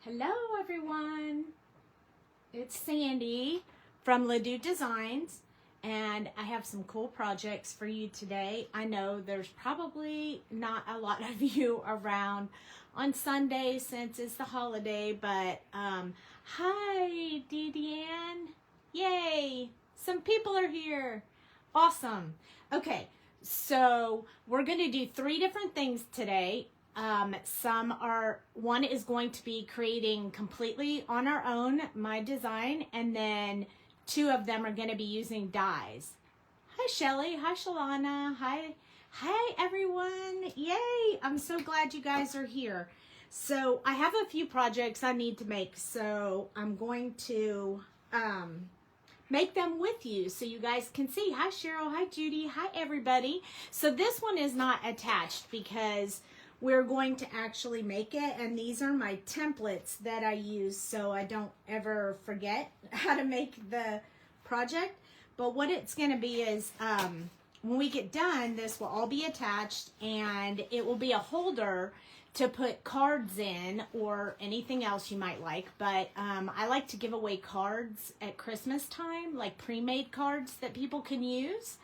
Hello everyone, it's Sandy from Ledoux Designs, and I have some cool projects for you today. I know there's probably not a lot of you around on Sunday since it's the holiday, but hi Didiane, yay, some people are here, awesome. Okay, so we're going to do 3 different things today. One is going to be creating completely on our own, my design, and then 2 of them are going to be using dies. Hi Shelly, hi Shalana, hi everyone, yay, I'm so glad you guys are here. So I have a few projects I need to make, so I'm going to make them with you so you guys can see. Hi Cheryl, hi Judy, hi everybody. So this one is not attached because we're going to actually make it, and these are my templates that I use so I don't ever forget how to make the project. But what it's going to be is when we get done, this will all be attached, and it will be a holder to put cards in or anything else you might like. But I like to give away cards at Christmas time, like pre-made cards that people can use.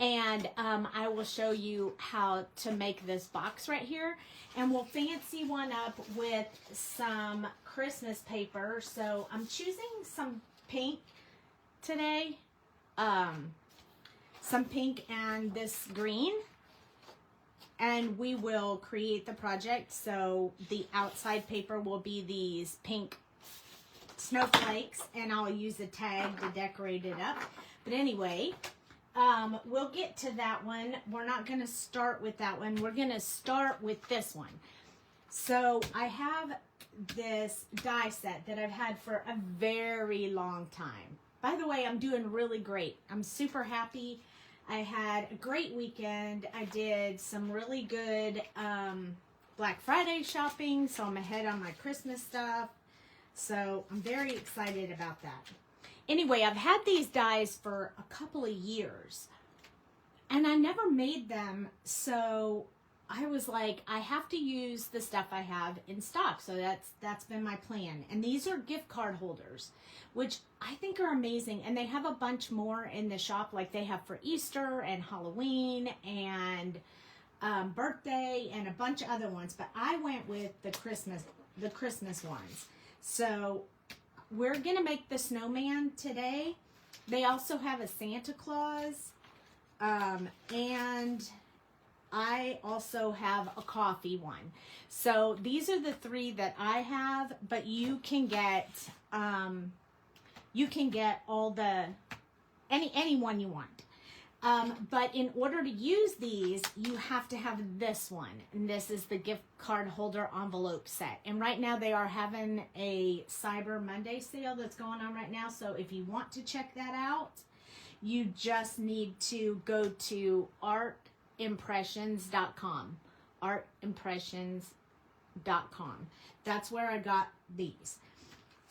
And I will show you how to make this box right here, and we'll fancy one up with some Christmas paper. So I'm choosing some pink today, some pink and this green, and we will create the project. So the outside paper will be these pink snowflakes, and I'll use a tag to decorate it up. But anyway, we'll get to that one. We're not going to start with that one. We're going to start with this one. So I have this die set that I've had for a very long time. By the way, I'm doing really great. I'm super happy. I had a great weekend. I did some really good Black Friday shopping, so I'm ahead on my Christmas stuff. So I'm very excited about that. Anyway, I've had these dies for a couple of years, and I never made them, so I was like, I have to use the stuff I have in stock. So that's been my plan. And these are gift card holders, which I think are amazing, and they have a bunch more in the shop, like they have for Easter and Halloween and birthday and a bunch of other ones, but I went with the Christmas ones. So we're going to make the snowman today. They also have a Santa Claus. And I also have a coffee one. So these are the 3 that I have, but you can get all the, any one you want. But in order to use these, you have to have this one. And this is the gift card holder envelope set. And right now they are having a Cyber Monday sale that's going on right now. So if you want to check that out, you just need to go to artimpressions.com. artimpressions.com. That's where I got these.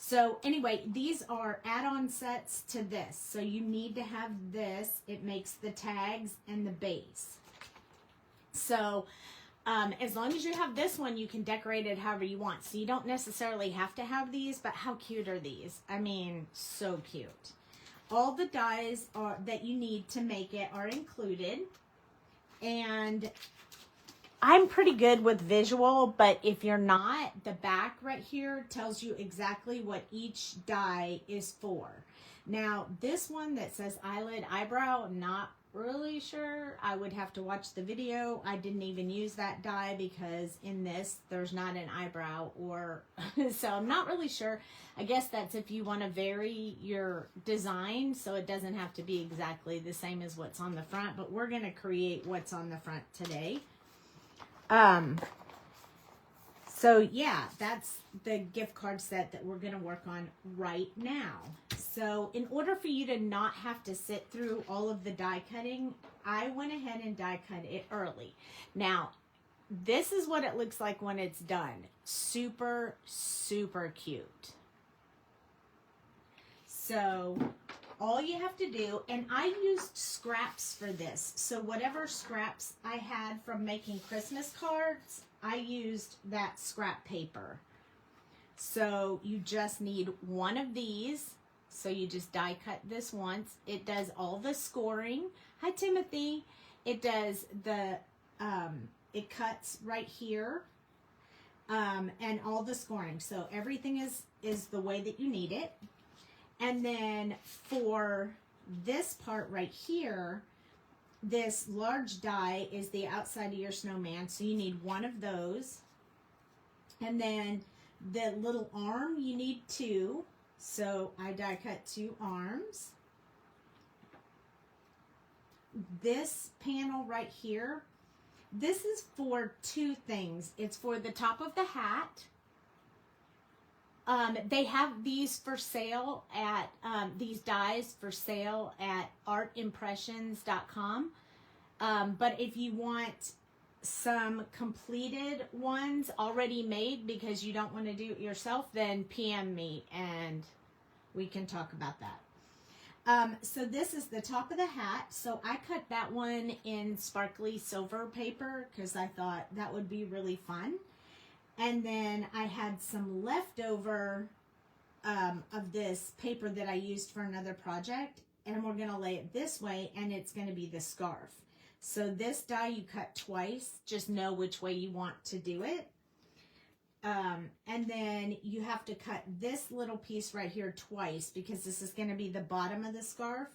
So anyway, these are add-on sets to this. So you need to have this. It makes the tags and the base. So as long as you have this one, you can decorate it however you want. So you don't necessarily have to have these, but how cute are these? I mean, so cute. All the dies that you need to make it are included. And I'm pretty good with visual, but if you're not, the back right here tells you exactly what each die is for. Now, this one that says eyelid, eyebrow, I'm not really sure. I would have to watch the video. I didn't even use that die because in this, there's not an eyebrow, or so I'm not really sure. I guess that's if you want to vary your design so it doesn't have to be exactly the same as what's on the front, but we're going to create what's on the front today. So yeah, that's the gift card set that we're going to work on right now. So in order for you to not have to sit through all of the die cutting, I went ahead and die cut it early. Now, this is what it looks like when it's done. Super, super cute. So all you have to do, and I used scraps for this. So whatever scraps I had from making Christmas cards, I used that scrap paper. So you just need one of these. So you just die cut this once. It does all the scoring. Hi, Timothy. It does the, it cuts right here, and all the scoring. So everything is the way that you need it. And then for this part right here, this large die is the outside of your snowman. So you need one of those. And then the little arm, you need two. So I die cut 2 arms. This panel right here, this is for 2 things. It's for the top of the hat. They have these for sale at, these dies for sale at artimpressions.com. But if you want some completed ones already made because you don't want to do it yourself, then PM me and we can talk about that. So this is the top of the hat. So I cut that one in sparkly silver paper because I thought that would be really fun. And then I had some leftover of this paper that I used for another project, and we're going to lay it this way, and it's going to be the scarf. So this die you cut twice, just know which way you want to do it. And then you have to cut this little piece right here twice because this is going to be the bottom of the scarf.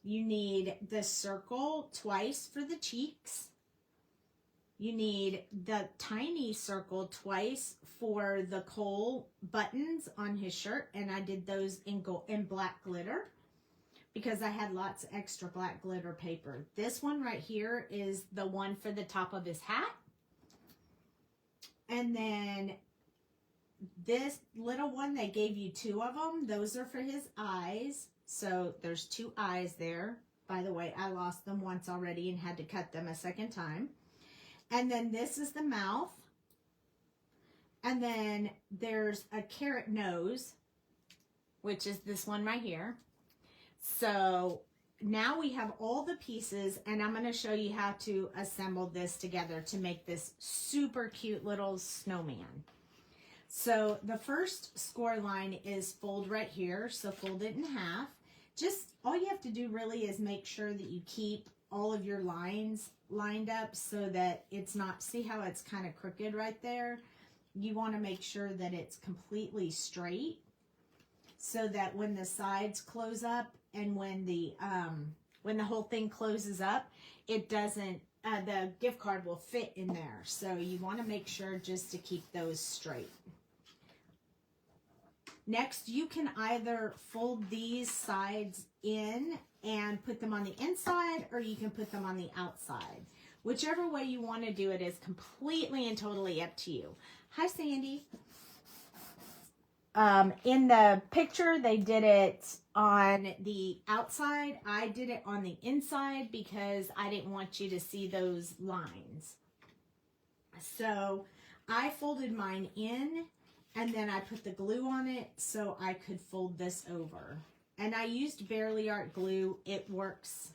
You need the circle twice for the cheeks. You need the tiny circle twice for the Cole buttons on his shirt, and I did those in black glitter because I had lots of extra black glitter paper. This one right here is the one for the top of his hat. And then this little one, they gave you 2 of them. Those are for his eyes. So there's 2 eyes there. By the way, I lost them once already and had to cut them a second time. And then this is the mouth. And then there's a carrot nose, which is this one right here. So now we have all the pieces, and I'm going to show you how to assemble this together to make this super cute little snowman. So the first score line is fold right here. So fold it in half. Just all you have to do really is make sure that you keep all of your lines lined up so that it's not, see how it's kind of crooked right there? You want to make sure that it's completely straight so that when the sides close up and when the whole thing closes up, it doesn't, the gift card will fit in there. So you want to make sure just to keep those straight. Next, you can either fold these sides in and put them on the inside, or you can put them on the outside. Whichever way you want to do it is completely and totally up to you. Hi, Sandy. In the picture, they did it on the outside. I did it on the inside because I didn't want you to see those lines. So I folded mine in, and then I put the glue on it so I could fold this over. And I used Bearly Art glue. It works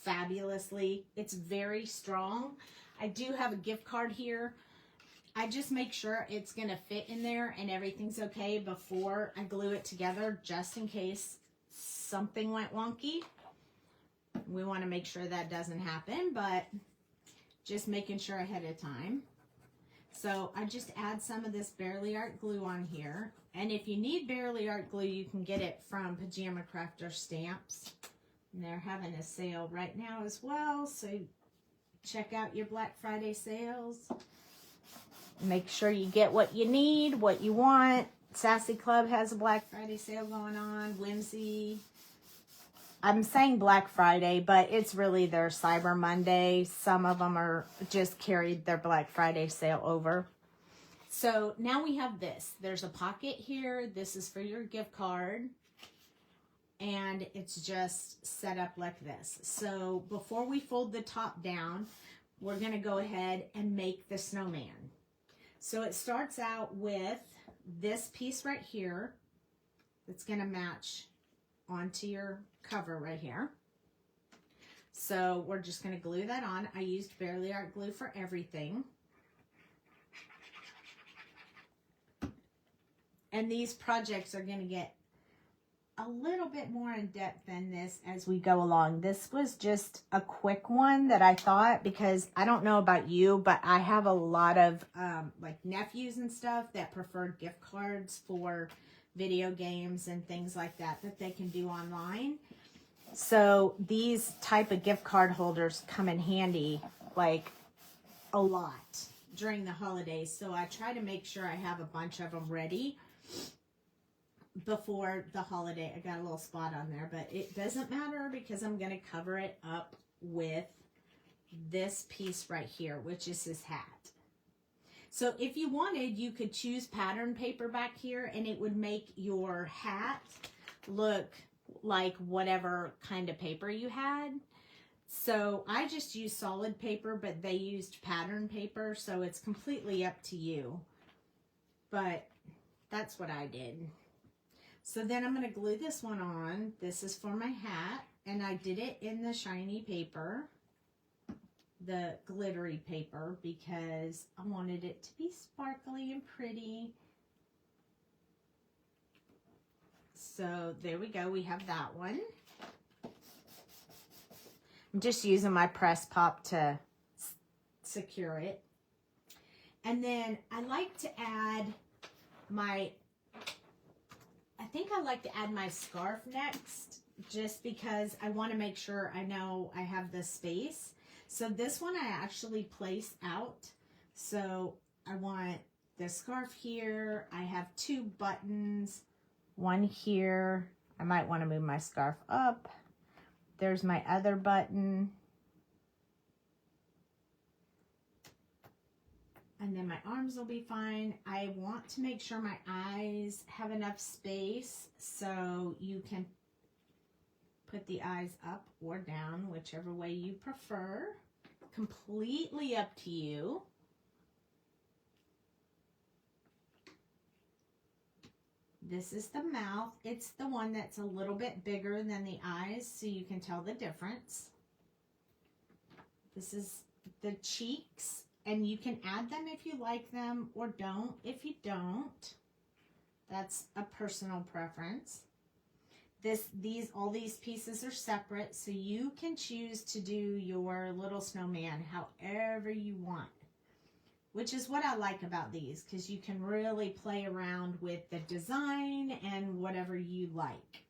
fabulously. It's very strong. I do have a gift card here. I just make sure it's going to fit in there and everything's okay before I glue it together, just in case something went wonky. We want to make sure that doesn't happen, but just making sure ahead of time. So I just add some of this Bearly Art glue on here. And if you need Bearly Art glue, you can get it from Pajama Crafter Stamps. And they're having a sale right now as well. So check out your Black Friday sales. Make sure you get what you need, what you want. Sassy Club has a Black Friday sale going on. Whimsy. I'm saying Black Friday, but it's really their Cyber Monday. Some of them are just carried their Black Friday sale over. So now we have this. There's a pocket here. This is for your gift card. And it's just set up like this. So before we fold the top down, we're going to go ahead and make the snowman. So it starts out with this piece right here that's going to match onto your cover right here. So we're just going to glue that on. I used Bearly Art glue for everything. And these projects are going to get a little bit more in depth than this as we go along. This was just a quick one that I thought, because I don't know about you, but I have a lot of like nephews and stuff that prefer gift cards for video games and things like that they can do online. So these type of gift card holders come in handy like a lot during the holidays. So I try to make sure I have a bunch of them ready before the holiday. I got a little spot on there, but it doesn't matter because I'm going to cover it up with this piece right here, which is his hat. So if you wanted, you could choose pattern paper back here and it would make your hat look like whatever kind of paper you had. So I just used solid paper, but they used pattern paper, so it's completely up to you. But that's what I did. So then I'm going to glue this one on. This is for my hat, and I did it in the shiny paper, the glittery paper, because I wanted it to be sparkly and pretty. So there we go. We have that one. I'm just using my press pop to secure it. And then I like to add my, I think I like to add my scarf next, just because I want to make sure I know I have the space. So this one I actually place out. So I want the scarf here. I have 2 buttons, one here. I might want to move my scarf up. There's my other button. And then my arms will be fine. I want to make sure my eyes have enough space, so you can put the eyes up or down, whichever way you prefer. Completely up to you. This is the mouth. It's the one that's a little bit bigger than the eyes, so you can tell the difference. This is the cheeks, and you can add them if you like them, or don't if you don't. That's a personal preference. All these pieces are separate, so you can choose to do your little snowman however you want, which is what I like about these, because you can really play around with the design and whatever you like.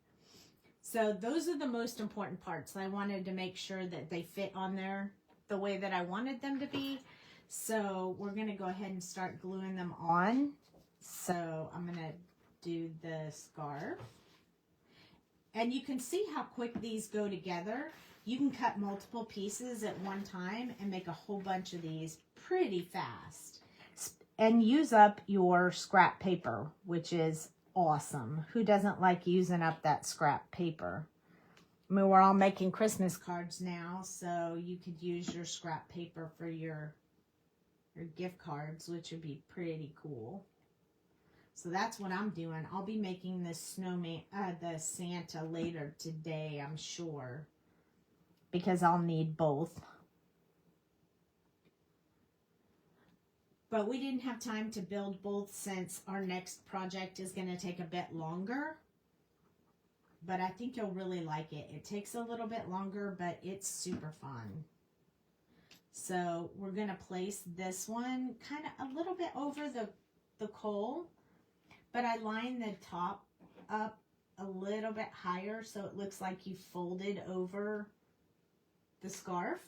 So those are the most important parts. I wanted to make sure that they fit on there the way that I wanted them to be. So we're going to go ahead and start gluing them on. So I'm going to do the scarf. And you can see how quick these go together. You can cut multiple pieces at one time and make a whole bunch of these pretty fast. And use up your scrap paper, which is awesome. Who doesn't like using up that scrap paper? I mean, we're all making Christmas cards now, so you could use your scrap paper for your gift cards, which would be pretty cool. So that's what I'm doing. I'll be making this snowman, the Santa later today, I'm sure, because I'll need both. But we didn't have time to build both since our next project is going to take a bit longer. But I think you'll really like it. It takes a little bit longer, but it's super fun. So we're going to place this one kind of a little bit over the coal. But I line the top up a little bit higher so it looks like you folded over the scarf.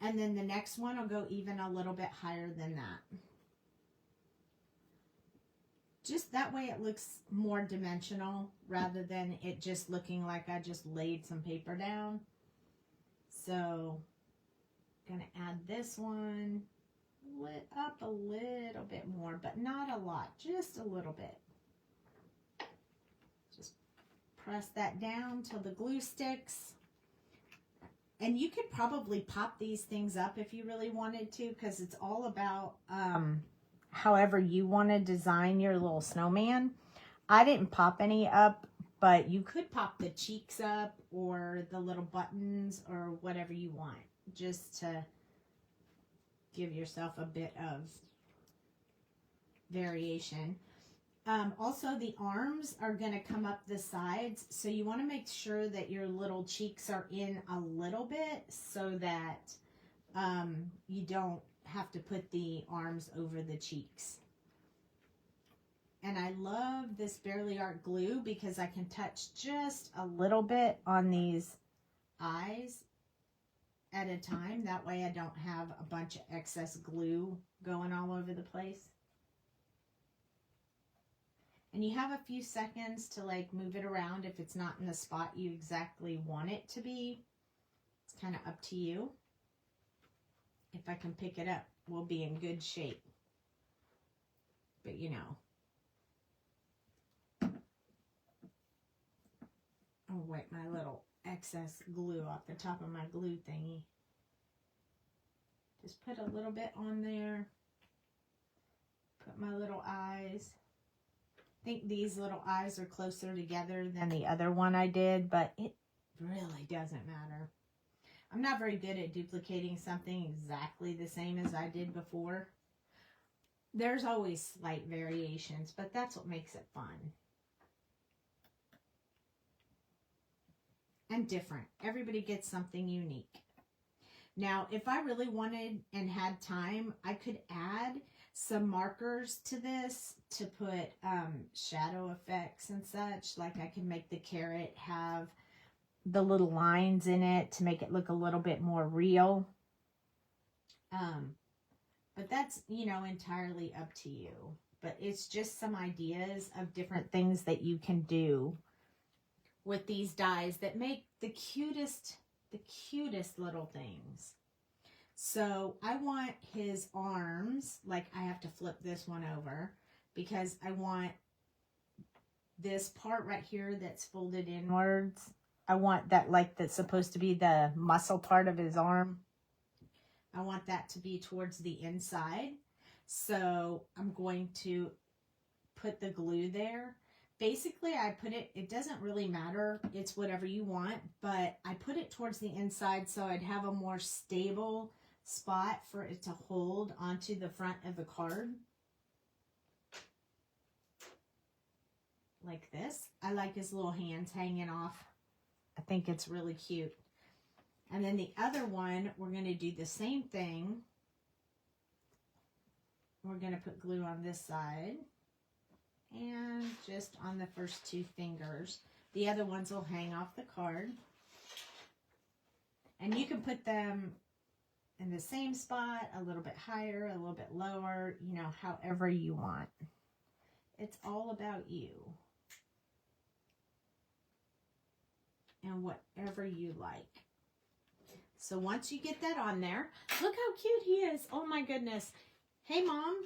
And then the next one will go even a little bit higher than that. Just that way it looks more dimensional rather than it just looking like I just laid some paper down. So I'm going to add this one. Lit up a little bit more, but not a lot, just a little bit. Just press that down till the glue sticks. And you could probably pop these things up if you really wanted to, because it's all about however you want to design your little snowman. I didn't pop any up, but you could pop the cheeks up or the little buttons or whatever you want, just to give yourself a bit of variation. Also, the arms are going to come up the sides, so you want to make sure that your little cheeks are in a little bit so that you don't have to put the arms over the cheeks. And I love this Bearly Art glue because I can touch just a little bit on these eyes at a time. That way I don't have a bunch of excess glue going all over the place. And you have a few seconds to like move it around if it's not in the spot you exactly want it to be. It's kind of up to you. If I can pick it up, we'll be in good shape. But you know. I'll wipe my little excess glue off the top of my glue thingy. Just put a little bit on there. Put my little eyes. I think these little eyes are closer together than the other one I did, but it really doesn't matter. I'm not very good at duplicating something exactly the same as I did before. There's always slight variations, but that's what makes it fun. And different. Everybody gets something unique. Now, if I really wanted and had time, I could add some markers to this to put shadow effects and such. Like I can make the carrot have the little lines in it to make it look a little bit more real. But that's, you know, entirely up to you. But it's just some ideas of different things that you can do with these dies that make the cutest little things. So I want his arms, like I have to flip this one over because I want this part right here that's folded inwards. I want that, like that's supposed to be the muscle part of his arm. I want that to be towards the inside. So I'm going to put the glue there. Basically, I put it, it doesn't really matter. It's whatever you want, but I put it towards the inside so I'd have a more stable spot for it to hold onto the front of the card. Like this. I like his little hands hanging off. I think it's really cute. And then the other one, we're going to do the same thing. We're going to put glue on this side. And just on the first two fingers. The other ones will hang off the card. And you can put them in the same spot, a little bit higher, a little bit lower, you know, however you want. It's all about you. And whatever you like. So once you get that on there, look how cute he is. Oh my goodness. Hey, Mom.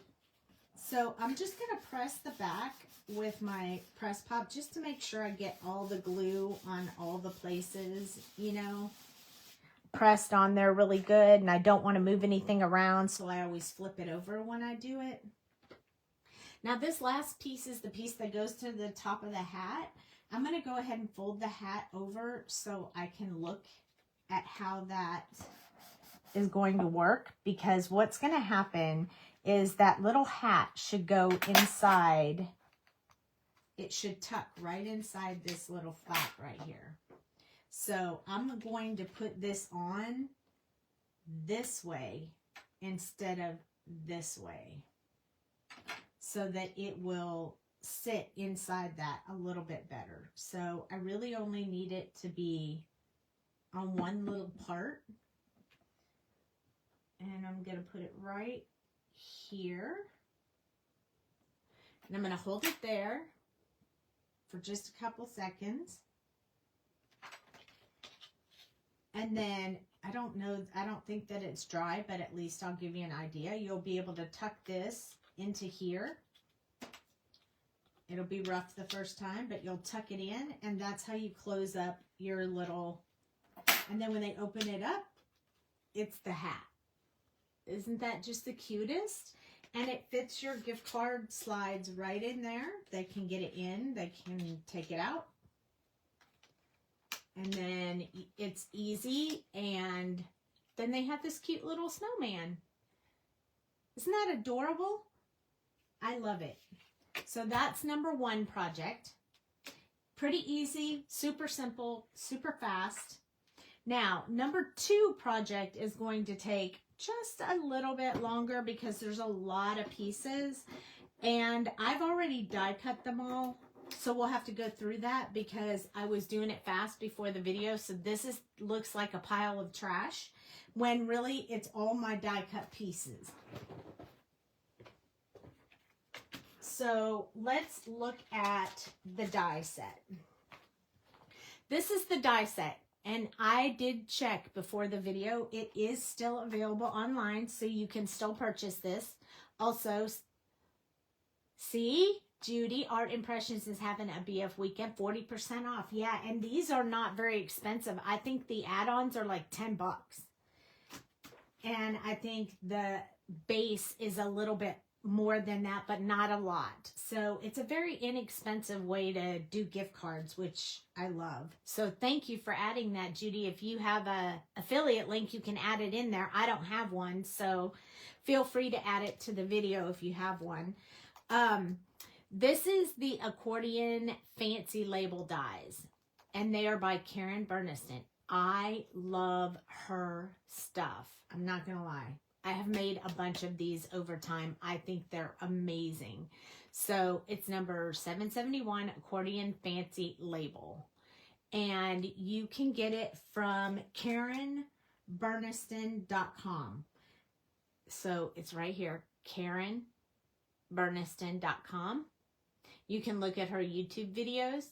So I'm just going to press the back with my press pop just to make sure I get all the glue on all the places, you know, pressed on there really good. And I don't want to move anything around, so I always flip it over when I do it. Now this last piece is the piece that goes to the top of the hat. I'm going to go ahead and fold the hat over so I can look at how that is going to work, because what's going to happen is that little hat should go inside. It should tuck right inside this little flap right here. So I'm going to put this on this way instead of this way so that it will sit inside that a little bit better. So I really only need it to be on one little part. And I'm going to put it right here. And I'm going to hold it there for just a couple seconds. And then, I don't think that it's dry, but at least I'll give you an idea. You'll be able to tuck this into here. It'll be rough the first time, but you'll tuck it in, and that's how you close up your little, and then when they open it up, it's the hat. Isn't that just the cutest? And it fits your gift card slides right in there. They can get it in, they can take it out. And then it's easy, and then they have this cute little snowman. Isn't that adorable? I love it. So that's number 1 project. Pretty easy, super simple, super fast. Now, number 2 project is going to take just a little bit longer because there's a lot of pieces. And I've already die cut them all. So we'll have to go through that because I was doing it fast before the video. So this looks like a pile of trash when really it's all my die cut pieces. So let's look at the die set. This is the die set. And I did check before the video. It is still available online, so you can still purchase this. Also, see, Judy, Art Impressions is having a BF weekend, 40% off. Yeah, and these are not very expensive. I think the add-ons are like $10. And I think the base is a little bit more than that, but not a lot. So it's a very inexpensive way to do gift cards, which I love. So thank you for adding that, Judy. If you have a affiliate link, you can add it in there. I don't have one, so feel free to add it to the video if you have one. This is the accordion fancy label dies, and they are by Karen Burniston. I love her stuff. I'm not gonna lie. I have made a bunch of these over time. I think they're amazing. So it's number 771, accordion fancy label. And you can get it from KarenBurniston.com. So it's right here, KarenBurniston.com. You can look at her YouTube videos.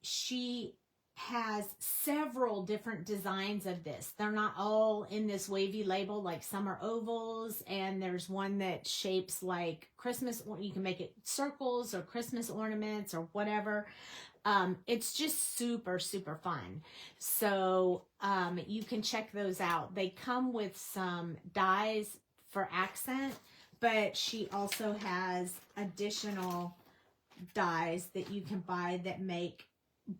She has several different designs of this. They're not all in this wavy label, like some are ovals, and there's one that shapes like Christmas, you can make it circles or Christmas ornaments or whatever. It's just super, super fun. So you can check those out. They come with some dies for accent, but she also has additional dies that you can buy that make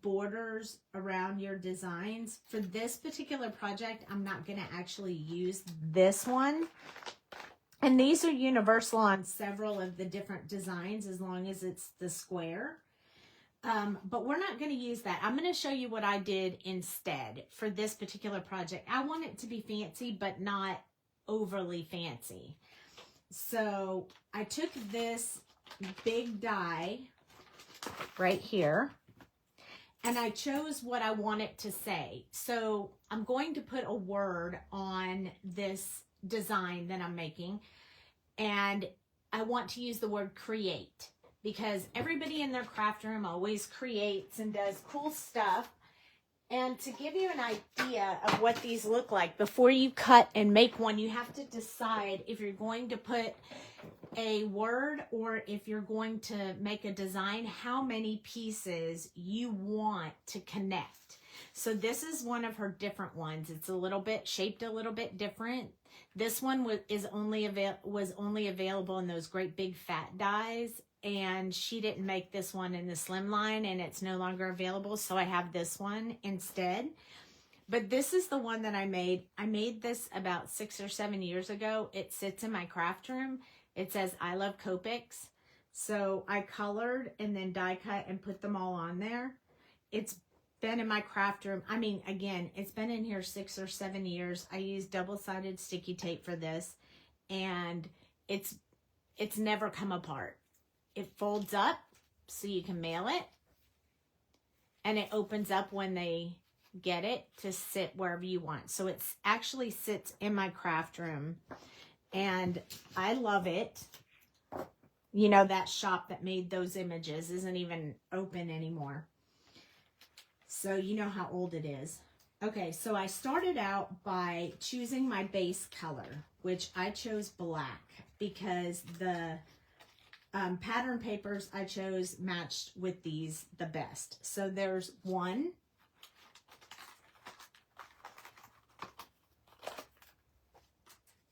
borders around your designs. For this particular project, I'm not going to actually use this one. And these are universal on several of the different designs as long as it's the square. But we're not going to use that. I'm going to show you what I did instead for this particular project. I want it to be fancy, but not overly fancy. So I took this big die right here, and I chose what I want it to say. So I'm going to put a word on this design that I'm making, and I want to use the word create, because everybody in their craft room always creates and does cool stuff. And to give you an idea of what these look like, before you cut and make one, you have to decide if you're going to put a word or if you're going to make a design, how many pieces you want to connect. So this is one of her different ones. It's a little bit shaped a little bit different. This one was only available in those great big fat dies, and she didn't make this one in the slim line, and it's no longer available, so I have this one instead. But this is the one that I made. I made this about 6 or 7 years ago. It sits in my craft room. It says, I love Copics. So I colored and then die cut and put them all on there. It's been in my craft room. I mean, again, it's been in here 6 or 7 years. I used double-sided sticky tape for this, and it's never come apart. It folds up so you can mail it, and it opens up when they get it to sit wherever you want. So it actually sits in my craft room, and I love it. You know, that shop that made those images isn't even open anymore. So you know how old it is. Okay, so I started out by choosing my base color, which I chose black because the pattern papers I chose matched with these the best. So there's 1,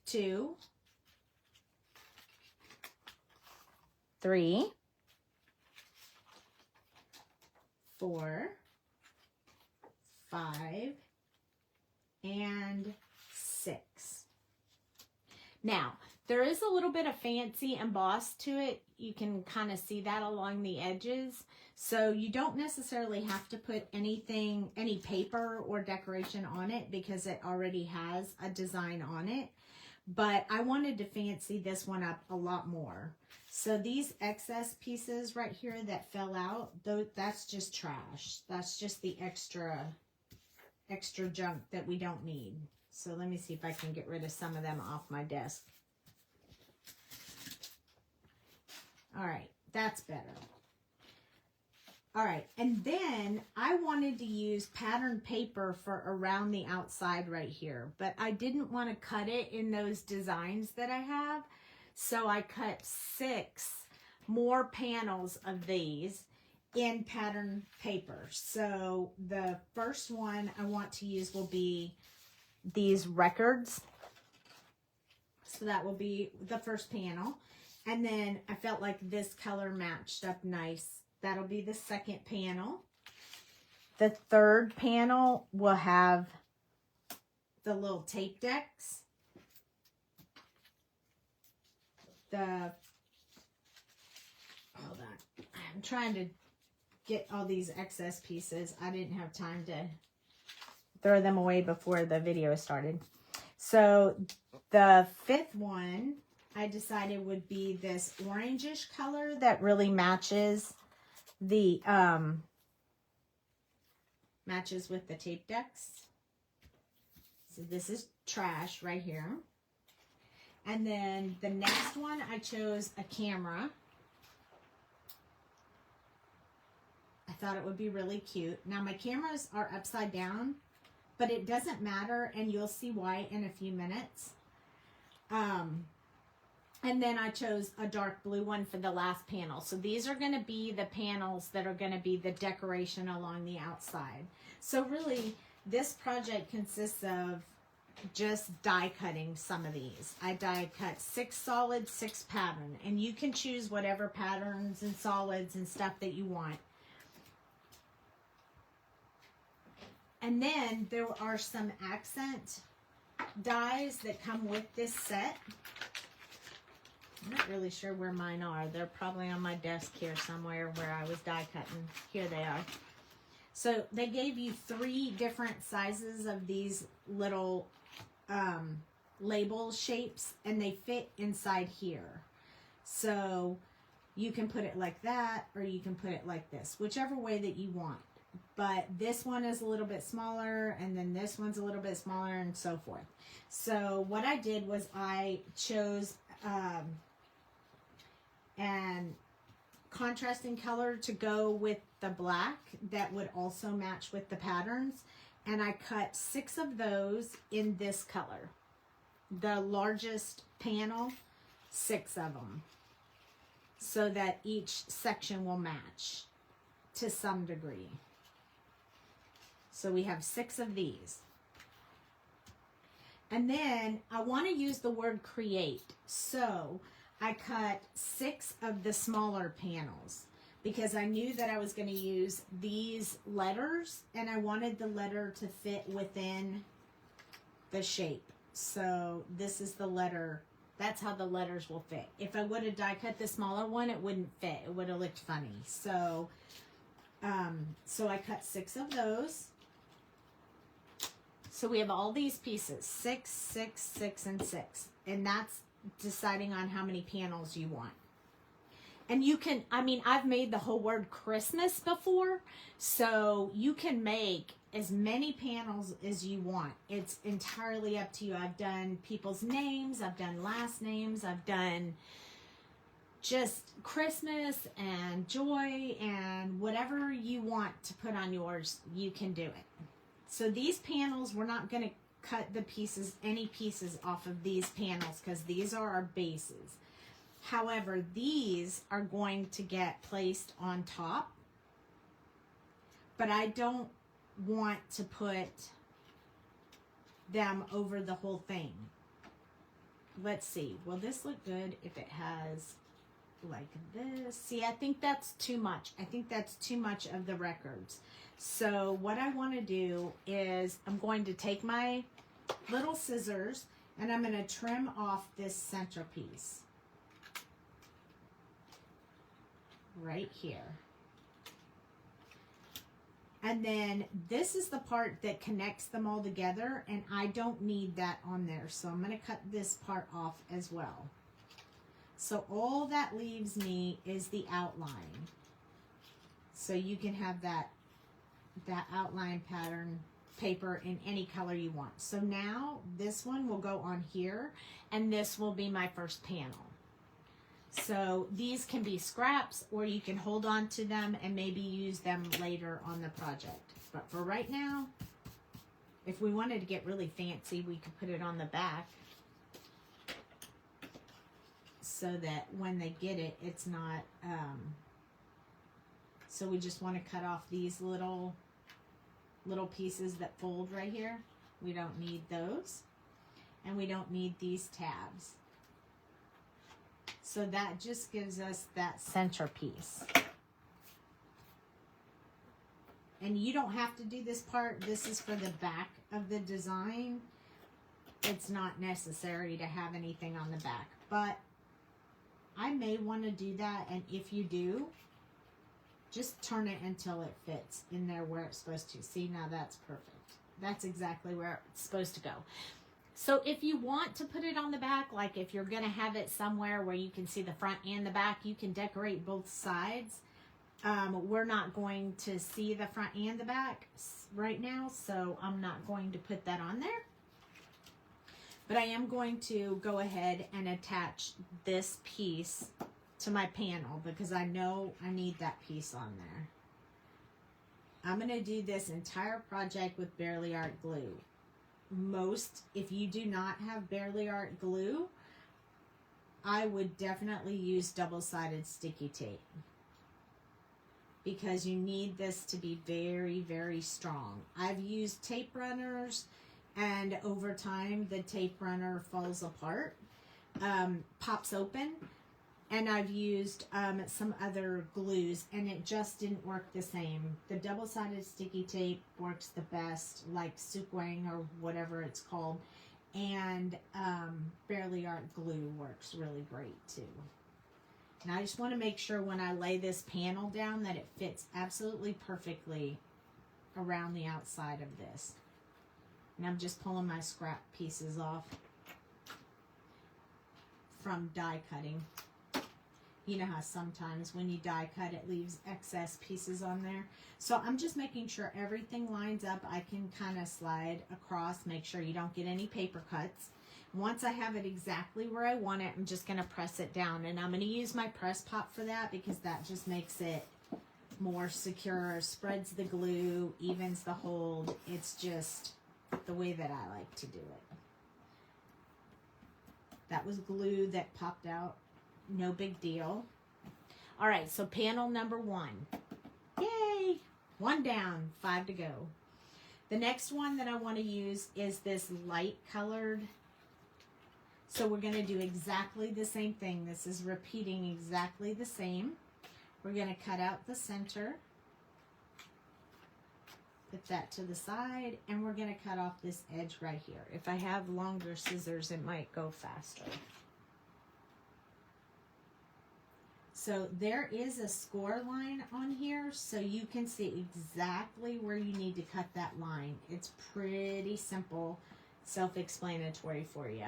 2, 3, 4, 5, and 6. Now, There is a little bit of fancy emboss to it. You can kind of see that along the edges. So you don't necessarily have to put anything, any paper or decoration on it because it already has a design on it. But I wanted to fancy this one up a lot more. So these excess pieces right here that fell out, that's just trash. That's just the extra junk that we don't need. So let me see if I can get rid of some of them off my desk. All right, that's better. All right, and then I wanted to use patterned paper for around the outside right here, but I didn't want to cut it in those designs that I have. So I cut 6 more panels of these in patterned paper. So the first one I want to use will be these records. So that will be the first panel. And then I felt like this color matched up nice. That'll be the second panel. The third panel will have the little tape decks. Hold on. I'm trying to get all these excess pieces. I didn't have time to throw them away before the video started. So the fifth one I decided would be this orangish color that really matches the matches with the tape decks. So this is trash right here. And then the next one I chose a camera. I thought it would be really cute. Now my cameras are upside down, but it doesn't matter, and you'll see why in a few minutes. And then I chose a dark blue one for the last panel. So these are going to be the panels that are going to be the decoration along the outside. So really, this project consists of just die cutting some of these. I die cut 6 solid, 6 pattern, and you can choose whatever patterns and solids and stuff that you want. And then there are some accent dies that come with this set. I'm not really sure where mine are. They're probably on my desk here somewhere where I was die cutting. Here they are. So they gave you 3 different sizes of these little label shapes, and they fit inside here. So you can put it like that, or you can put it like this, whichever way that you want. But this one is a little bit smaller, and then this one's a little bit smaller, and so forth. So what I did was I chose and contrasting color to go with the black that would also match with the patterns, and I cut 6 of those in this color. The largest panel, 6 of them, so that each section will match to some degree. So we have 6 of these. And then I want to use the word create. So I cut 6 of the smaller panels because I knew that I was going to use these letters, and I wanted the letter to fit within the shape. So this is the letter. That's how the letters will fit. If I would have die cut the smaller one, it wouldn't fit. It would have looked funny. So, I cut 6 of those. So we have all these pieces, 6, 6, 6, and 6. And that's deciding on how many panels you want. And you can, I mean, I've made the whole word Christmas before, so you can make as many panels as you want. It's entirely up to you. I've done people's names, I've done last names, I've done just Christmas and joy, and whatever you want to put on yours, you can do it. So these panels, we're not going to cut the pieces, any pieces off of these panels, because these are our bases. However, these are going to get placed on top, but I don't want to put them over the whole thing. Let's see. Will this look good if it has like this? See, I think that's too much. I think that's too much of the records. So what I want to do is I'm going to take my little scissors, And I'm going to trim off this centerpiece right here. And then this is the part that connects them all together, and I don't need that on there. So I'm going to cut this part off as well. So all that leaves me is the outline. So you can have that outline pattern paper in any color you want. So now this one will go on here, and this will be my first panel. So these can be scraps, or you can hold on to them and maybe use them later on the project. But for right now, if we wanted to get really fancy, we could put it on the back so that when they get it, it's not, so we just want to cut off these little pieces that fold right here. We don't need those. And we don't need these tabs. So that just gives us that centerpiece. And you don't have to do this part. This is for the back of the design. It's not necessary to have anything on the back. But I may want to do that. And if you do, just turn it until it fits in there where it's supposed to. See, now that's perfect. That's exactly where it's supposed to go. So if you want to put it on the back, like if you're going to have it somewhere where you can see the front and the back, you can decorate both sides. We're not going to see the front and the back right now, so I'm not going to put that on there. But I am going to go ahead and attach this piece to my panel because I know I need that piece on there. I'm going to do this entire project with Bearly Art glue. If you do not have Bearly Art glue, I would definitely use double-sided sticky tape because you need this to be very, very strong. I've used tape runners, and over time the tape runner falls apart, pops open. And I've used some other glues, and it just didn't work the same. The double-sided sticky tape works the best, like Sukwang or whatever it's called. And Bearly Art glue works really great too. And I just want to make sure when I lay this panel down that it fits absolutely perfectly around the outside of this. And I'm just pulling my scrap pieces off from die cutting. You know how sometimes when you die cut, it leaves excess pieces on there. So I'm just making sure everything lines up. I can kind of slide across, make sure you don't get any paper cuts. Once I have it exactly where I want it, I'm just going to press it down. And I'm going to use my press pop for that because that just makes it more secure, spreads the glue, evens the hold. It's just the way that I like to do it. That was glue that popped out. No big deal. All right, so panel number 1. Yay! 1 down, 5 to go. The next one that I want to use is this light colored. So we're going to do exactly the same thing. This is repeating exactly the same. We're going to cut out the center. Put that to the side, and we're going to cut off this edge right here. If I have longer scissors, it might go faster. So there is a score line on here, so you can see exactly where you need to cut that line. It's pretty simple, self-explanatory for you.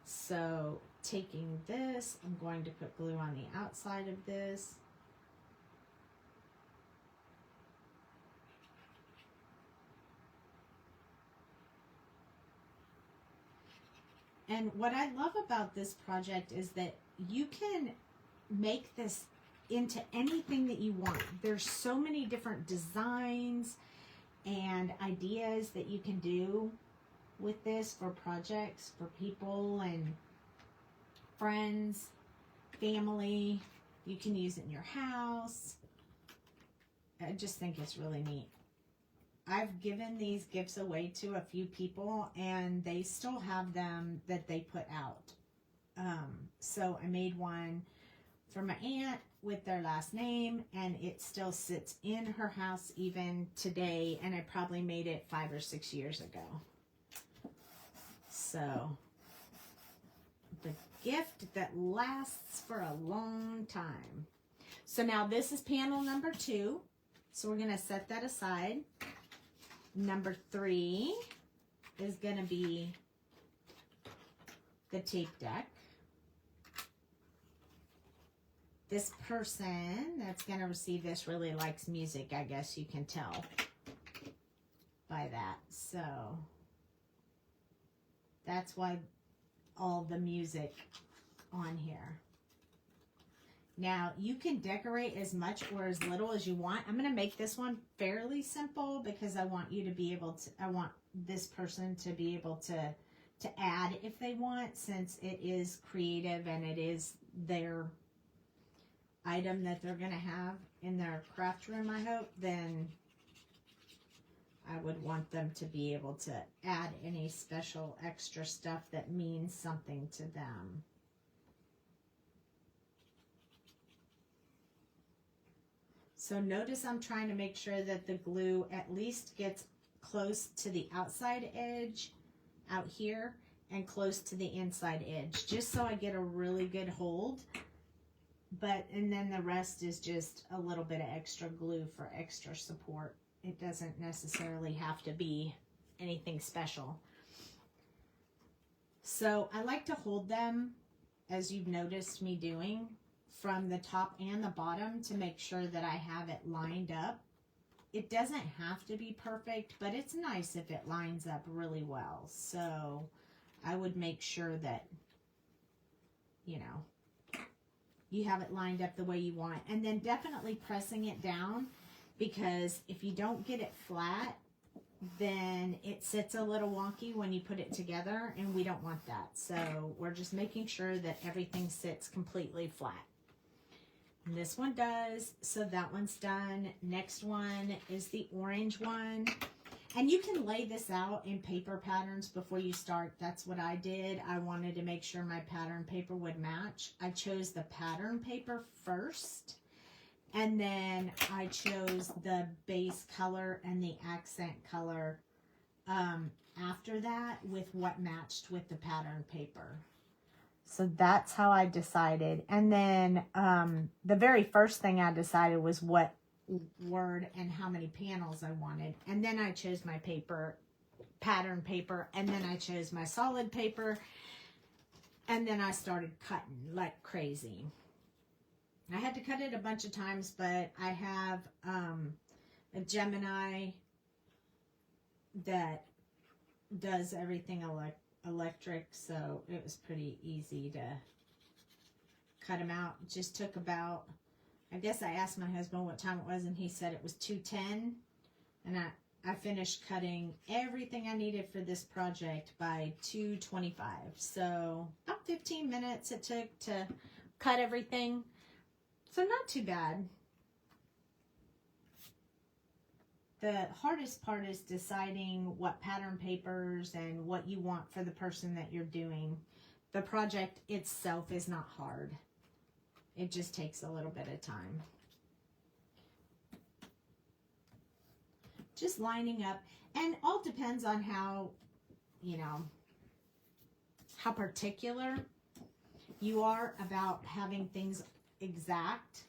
So taking this, I'm going to put glue on the outside of this. And what I love about this project is that you can make this into anything that you want. There's so many different designs and ideas that you can do with this for projects, for people and friends, family. You can use it in your house. I just think it's really neat. I've given these gifts away to a few people, and they still have them that they put out. So I made one for my aunt with their last name, and it still sits in her house even today, and I probably made it 5 or 6 years ago. So the gift that lasts for a long time. So now this is panel number 2. So we're going to set that aside. Number 3 is going to be the tape deck. This person that's going to receive this really likes music, I guess you can tell by that. So that's why all the music on here. Now you can decorate as much or as little as you want. I'm going to make this one fairly simple because I want you to be able to, I want this person to be able to add if they want, since it is creative and it is their item that they're going to have in their craft room, I hope. Then I would want them to be able to add any special extra stuff that means something to them. So notice I'm trying to make sure that the glue at least gets close to the outside edge out here and close to the inside edge, just so I get a really good hold. And then the rest is just a little bit of extra glue for extra support. It doesn't necessarily have to be anything special. So I like to hold them, as you've noticed me doing, from the top and the bottom to make sure that I have it lined up. It doesn't have to be perfect, but it's nice if it lines up really well. So I would make sure that, you know, you have it lined up the way you want. And then definitely pressing it down, because if you don't get it flat, then it sits a little wonky when you put it together, and we don't want that. So we're just making sure that everything sits completely flat. And this one does, so that one's done. Next one is the orange one. And you can lay this out in paper patterns before you start. That's what I did. I wanted to make sure my pattern paper would match. I chose the pattern paper first, and then I chose the base color and the accent color after that with what matched with the pattern paper. So that's how I decided. And then the very first thing I decided was what word and how many panels I wanted. And then I chose my paper, pattern paper, and then I chose my solid paper. And then I started cutting like crazy. I had to cut it a bunch of times, but I have a Gemini that does everything electric, so it was pretty easy to cut them out. It just took about, I guess I asked my husband what time it was, and he said it was 2:10, and I finished cutting everything I needed for this project by 2:25. So about 15 minutes it took to cut everything. So not too bad. The hardest part is deciding what pattern papers and what you want for the person that you're doing. The project itself is not hard. It just takes a little bit of time. Just lining up, and all depends on how, you know, how particular you are about having things exact.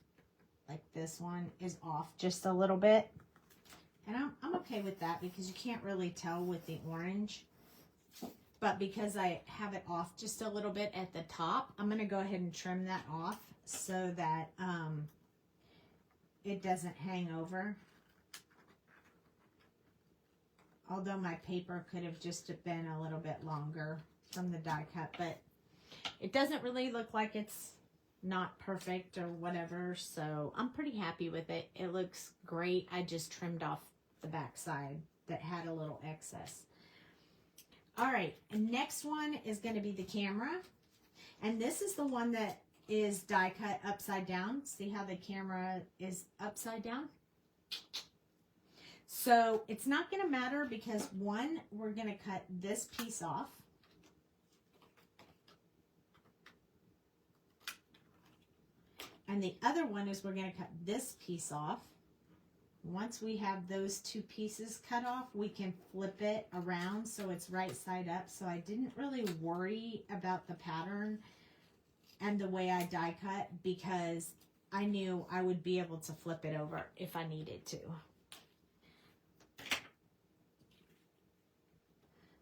Like this one is off just a little bit. And I'm okay with that because you can't really tell with the orange. But because I have it off just a little bit at the top, I'm going to go ahead and trim that off so that it doesn't hang over. Although my paper could have just been a little bit longer from the die cut. But it doesn't really look like it's not perfect or whatever. So I'm pretty happy with it. It looks great. I just trimmed off the back side that had a little excess. All right, and next one is going to be the camera, and this is the one that is die cut upside down. See how the camera is upside down? So it's not going to matter because one, we're going to cut this piece off. And the other one is we're going to cut this piece off. Once we have those two pieces cut off, we can flip it around so it's right side up. So I didn't really worry about the pattern and the way I die cut because I knew I would be able to flip it over if I needed to.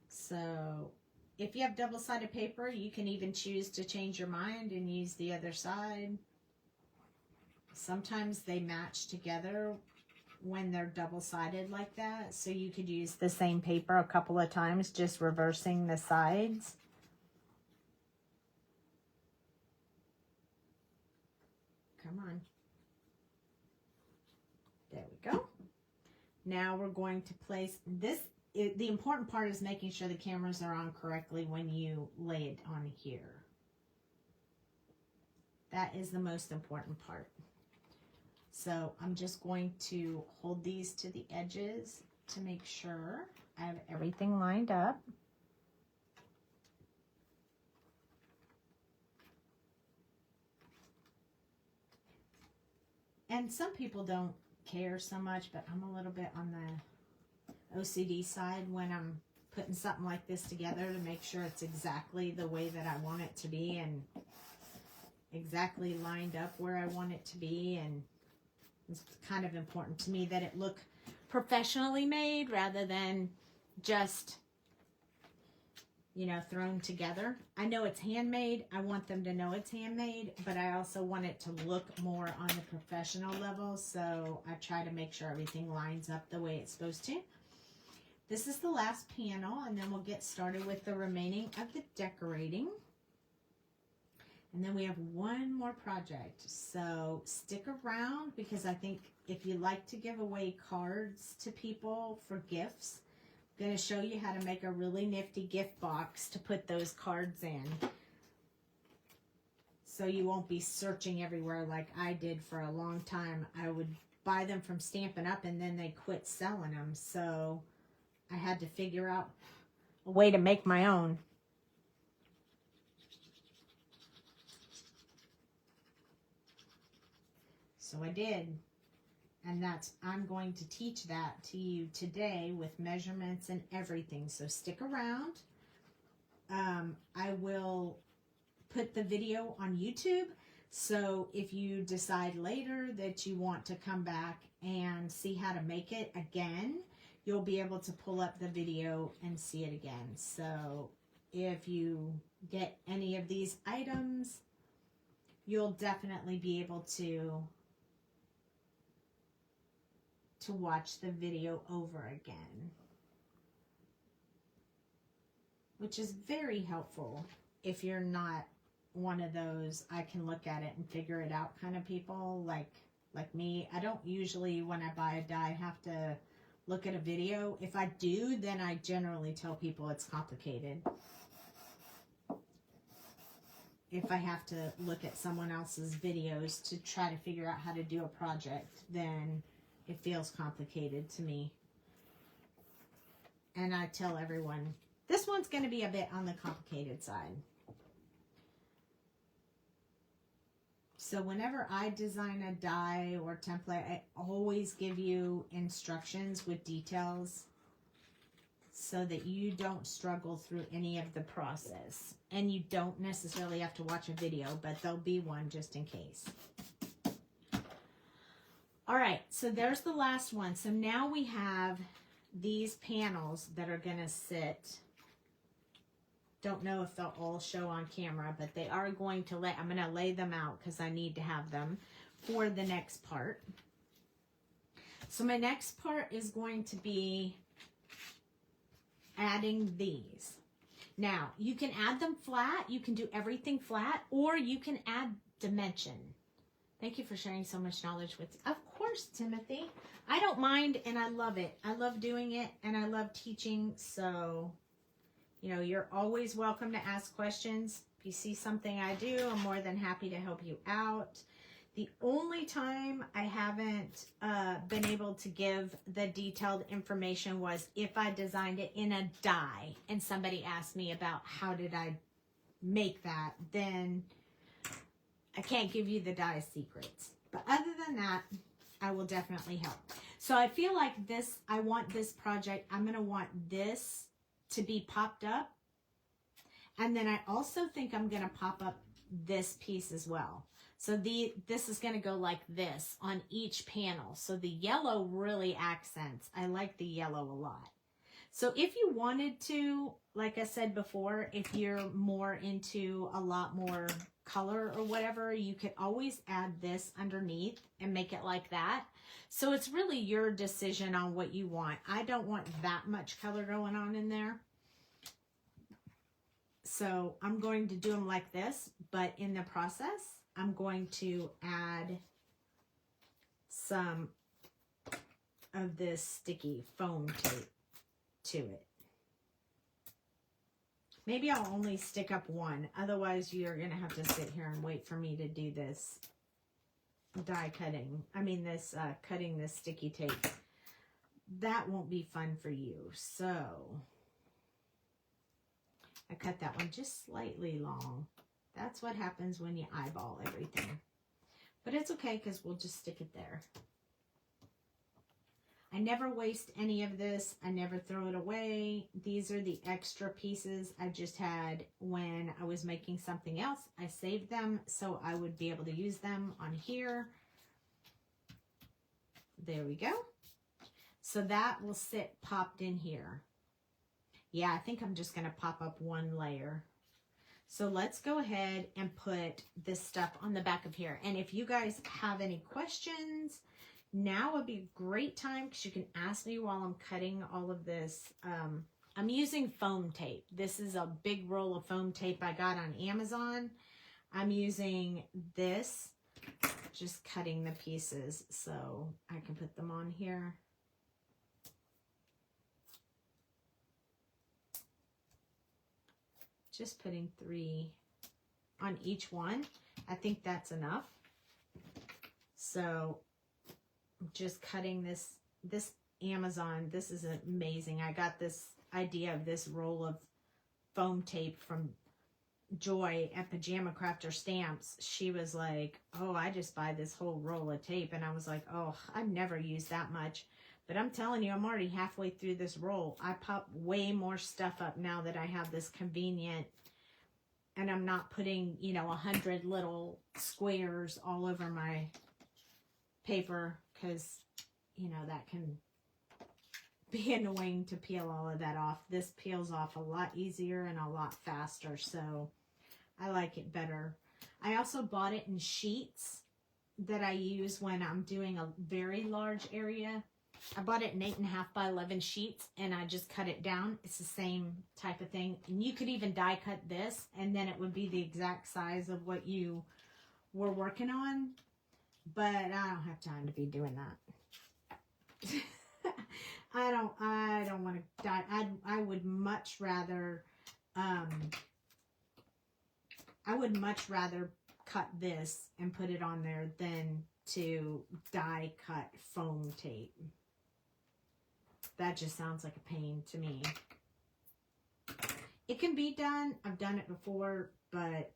So if you have double-sided paper, you can even choose to change your mind and use the other side. Sometimes they match together when they're double-sided like that. So you could use the same paper a couple of times, just reversing the sides. Come on. There we go. Now we're going to place this. The important part is making sure the cameras are on correctly when you lay it on here. That is the most important part. So I'm just going to hold these to the edges to make sure I have everything lined up. And some people don't care so much, but I'm a little bit on the OCD side when I'm putting something like this together to make sure it's exactly the way that I want it to be and exactly lined up where I want it to be. And it's kind of important to me that it look professionally made rather than just, you know, thrown together. I know it's handmade. I want them to know it's handmade, but I also want it to look more on the professional level. So I try to make sure everything lines up the way it's supposed to. This is the last panel, and then we'll get started with the remaining of the decorating. And then we have one more project. So stick around because I think if you like to give away cards to people for gifts, I'm going to show you how to make a really nifty gift box to put those cards in. So you won't be searching everywhere like I did for a long time. I would buy them from Stampin' Up! And then they quit selling them. So I had to figure out a way to make my own. So I did. And I'm going to teach that to you today with measurements and everything. So stick around. I will put the video on YouTube. So if you decide later that you want to come back and see how to make it again, you'll be able to pull up the video and see it again. So if you get any of these items, you'll definitely be able to watch the video over again, which is very helpful if you're not one of those I can look at it and figure it out kind of people like me. I don't usually, when I buy a die, have to look at a video. If I do, then I generally tell people it's complicated. If I have to look at someone else's videos to try to figure out how to do a project, then it feels complicated to me. And I tell everyone, this one's going to be a bit on the complicated side. So whenever I design a die or template, I always give you instructions with details so that you don't struggle through any of the process. And you don't necessarily have to watch a video, but there'll be one just in case. All right, so there's the last one. So now we have these panels that are going to sit. Don't know if they'll all show on camera, but they are going to I'm going to lay them out because I need to have them for the next part. So my next part is going to be adding these. Now, you can add them flat. You can do everything flat, or you can add dimension. Thank you for sharing so much knowledge with me. Of course, Timothy. I don't mind, and I love it. I love doing it, and I love teaching. So, you know, you're always welcome to ask questions. If you see something I do, I'm more than happy to help you out. The only time I haven't been able to give the detailed information was if I designed it in a die, and somebody asked me about how did I make that, then I can't give you the die secrets. But other than that, I will definitely help. So I feel like this, I want this project, I'm going to want this to be popped up. And then I also think I'm going to pop up this piece as well. So this is going to go like this on each panel. So the yellow really accents. I like the yellow a lot. So if you wanted to, like I said before, if you're more into a lot more color or whatever, you could always add this underneath and make it like that. So it's really your decision on what you want. I don't want that much color going on in there. So I'm going to do them like this, but in the process, I'm going to add some of this sticky foam tape to it. Maybe I'll only stick up one. Otherwise, you're going to have to sit here and wait for me to do this die cutting. I mean, this cutting this sticky tape. That won't be fun for you. So I cut that one just slightly long. That's what happens when you eyeball everything. But it's okay because we'll just stick it there. I never waste any of this. I never throw it away. These are the extra pieces I just had when I was making something else. I saved them so I would be able to use them on here. There we go. So that will sit popped in here. Yeah, I think I'm just going to pop up one layer. So let's go ahead and put this stuff on the back of here. And if you guys have any questions, now would be a great time because you can ask me while I'm cutting all of this. I'm using foam tape. This is a big roll of foam tape I got on Amazon. I'm using this, just cutting the pieces so I can put them on here. Just putting 3 on each one. I think that's enough. So I'm just cutting this Amazon. This is amazing. I got this idea of this roll of foam tape from Joy at Pajama Crafter Stamps. She was like, oh, I just buy this whole roll of tape. And I was like, oh, I've never used that much. But I'm telling you, I'm already halfway through this roll. I pop way more stuff up now that I have this convenient, and I'm not putting, you know, 100 little squares all over my paper because, you know, that can be annoying to peel all of that off. This peels off a lot easier and a lot faster, so I like it better. I also bought it in sheets that I use when I'm doing a very large area. I bought it in 8.5 by 11 sheets, and I just cut it down. It's the same type of thing. And you could even die cut this, and then it would be the exact size of what you were working on. But I don't have time to be doing that. I don't want to die. I would much rather, I would much rather cut this and put it on there than to die cut foam tape. That just sounds like a pain to me. It can be done. I've done it before, but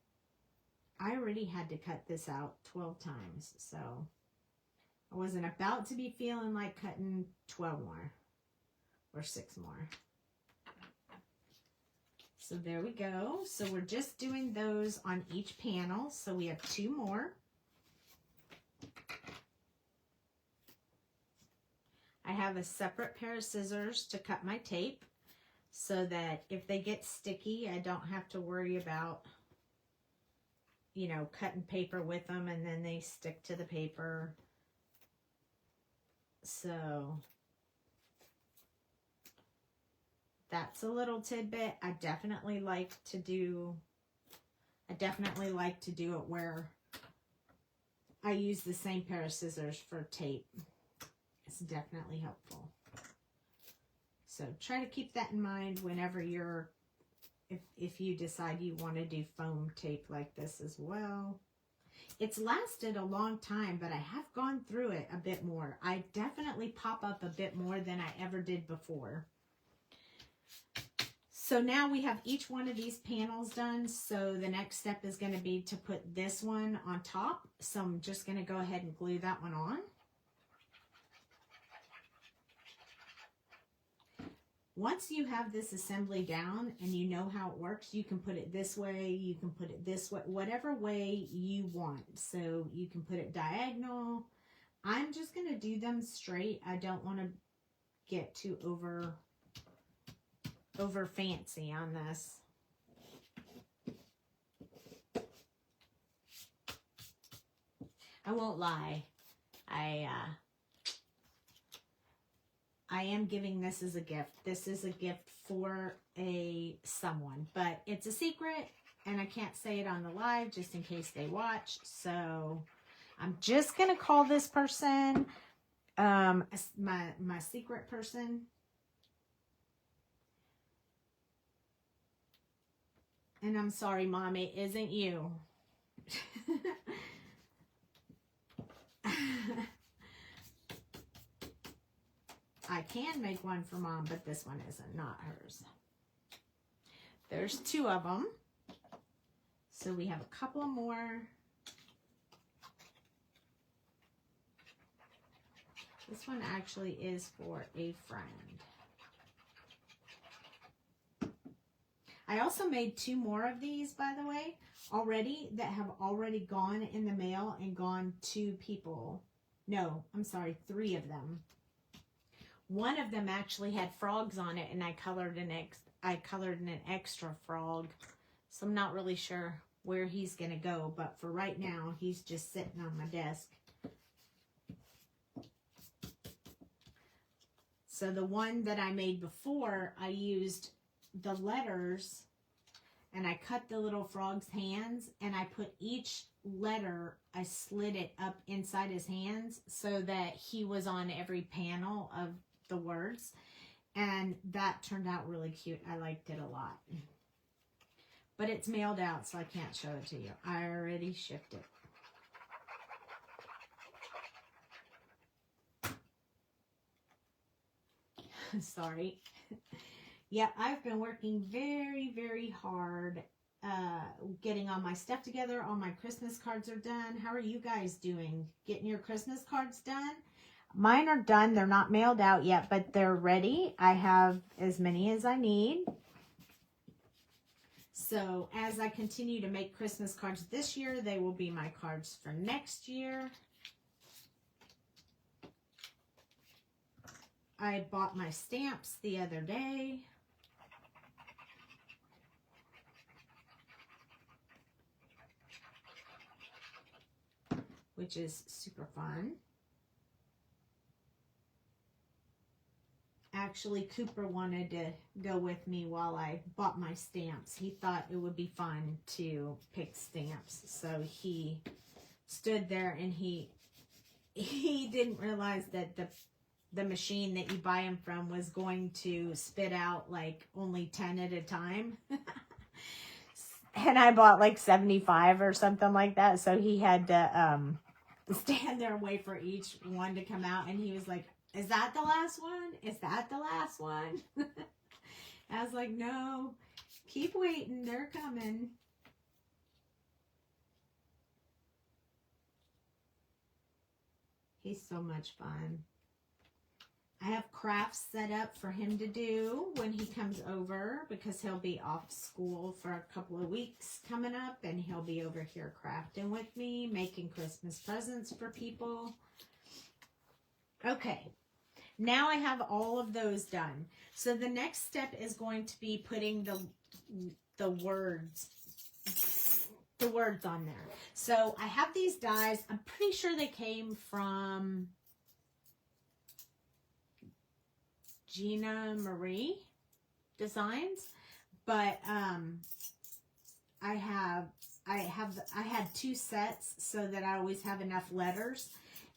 I already had to cut this out 12 times. So I wasn't about to be feeling like cutting 12 more or 6 more. So there we go. So we're just doing those on each panel. So we have 2 more. I have a separate pair of scissors to cut my tape so that if they get sticky, I don't have to worry about, you know, cutting paper with them and then they stick to the paper. So that's a little tidbit. I definitely like to do it where I use the same pair of scissors for tape. It's definitely helpful. So try to keep that in mind whenever you're, if you decide you want to do foam tape like this as well. It's lasted a long time, but I have gone through it a bit more. I definitely pop up a bit more than I ever did before. So now we have each one of these panels done. So the next step is going to be to put this one on top. So I'm just going to go ahead and glue that one on. Once you have this assembly down and you know how it works, you can put it this way, you can put it this way, whatever way you want. So you can put it diagonal. I'm just going to do them straight. I don't want to get too over fancy on this. I won't lie. I am giving this as a gift. This is a gift for someone, but it's a secret and I can't say it on the live just in case they watch. So I'm just going to call this person my secret person. And I'm sorry, Mom, it isn't you. I can make one for Mom, but this one isn't, not hers. There's 2 of them. So we have a couple more. This one actually is for a friend. I also made 2 more of these, by the way, already, that have already gone in the mail and gone to people. No, I'm sorry, 3 of them. One of them actually had frogs on it, and I colored an extra frog. So I'm not really sure where he's going to go, but for right now, he's just sitting on my desk. So the one that I made before, I used the letters, and I cut the little frog's hands, and I put each letter, I slid it up inside his hands so that he was on every panel of the words, and that turned out really cute. I liked it a lot, but it's mailed out, so I can't show it to you. I already shipped it. Sorry. Yeah, I've been working very, very hard getting all my stuff together. All my Christmas cards are done. How are you guys doing? Getting your Christmas cards done? Mine are done. They're not mailed out yet, but they're ready. I have as many as I need. So as I continue to make Christmas cards this year, they will be my cards for next year. I bought my stamps the other day. Which is super fun. Actually, Cooper wanted to go with me while I bought my stamps. He thought it would be fun to pick stamps. So he stood there and he didn't realize that the machine that you buy them from was going to spit out like only 10 at a time. And I bought like 75 or something like that. So he had to stand there and wait for each one to come out. And he was like, is that the last one? Is that the last one? I was like, no, keep waiting. They're coming. He's so much fun. I have crafts set up for him to do when he comes over because he'll be off school for a couple of weeks coming up, and he'll be over here crafting with me, making Christmas presents for people. Okay, now I have all of those done. So the next step is going to be putting the words on there. So I have these dies. I'm pretty sure they came from Gina Marie Designs, but I had 2 sets so that I always have enough letters,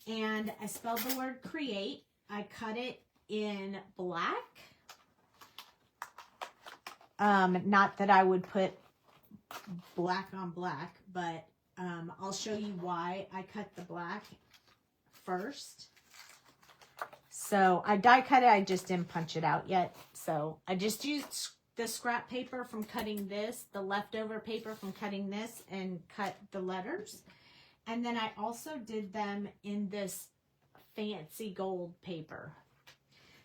and I spelled the word create. I cut it in black. Not that I would put black on black, but I'll show you why I cut the black first. So I die cut it, I just didn't punch it out yet. So I just used the scrap paper from cutting this, the leftover paper from cutting this, and cut the letters. And then I also did them in this fancy gold paper.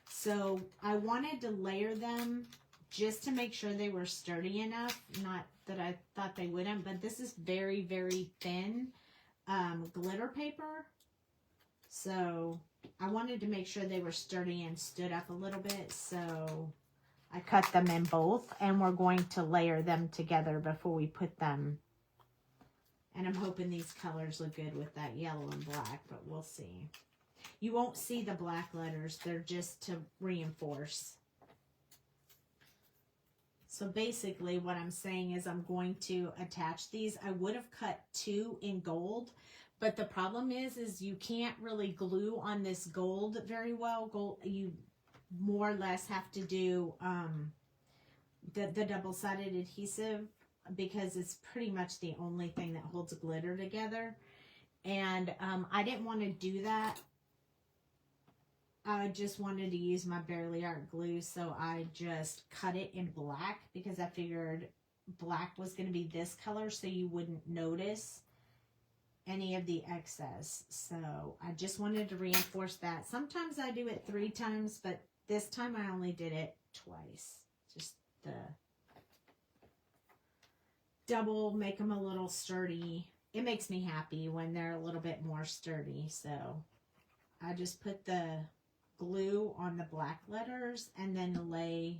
So I wanted to layer them just to make sure they were sturdy enough. Not that I thought they wouldn't, but this is very, very thin glitter paper. So I wanted to make sure they were sturdy and stood up a little bit. So I cut them in both, and we're going to layer them together before we put them. And I'm hoping these colors look good with that yellow and black, but we'll see. You won't see the black letters. They're just to reinforce. So basically what I'm saying is I'm going to attach these. I would have cut 2 in gold, but the problem is you can't really glue on this gold very well. Gold, you more or less have to do the double-sided adhesive, because it's pretty much the only thing that holds glitter together. And I didn't want to do that. I just wanted to use my Bearly Art glue, so I just cut it in black because I figured black was going to be this color so you wouldn't notice any of the excess. So I just wanted to reinforce that. Sometimes I do it 3 times, but this time I only did it twice. Just the double, make them a little sturdy. It makes me happy when they're a little bit more sturdy. So I just put the glue on the black letters and then lay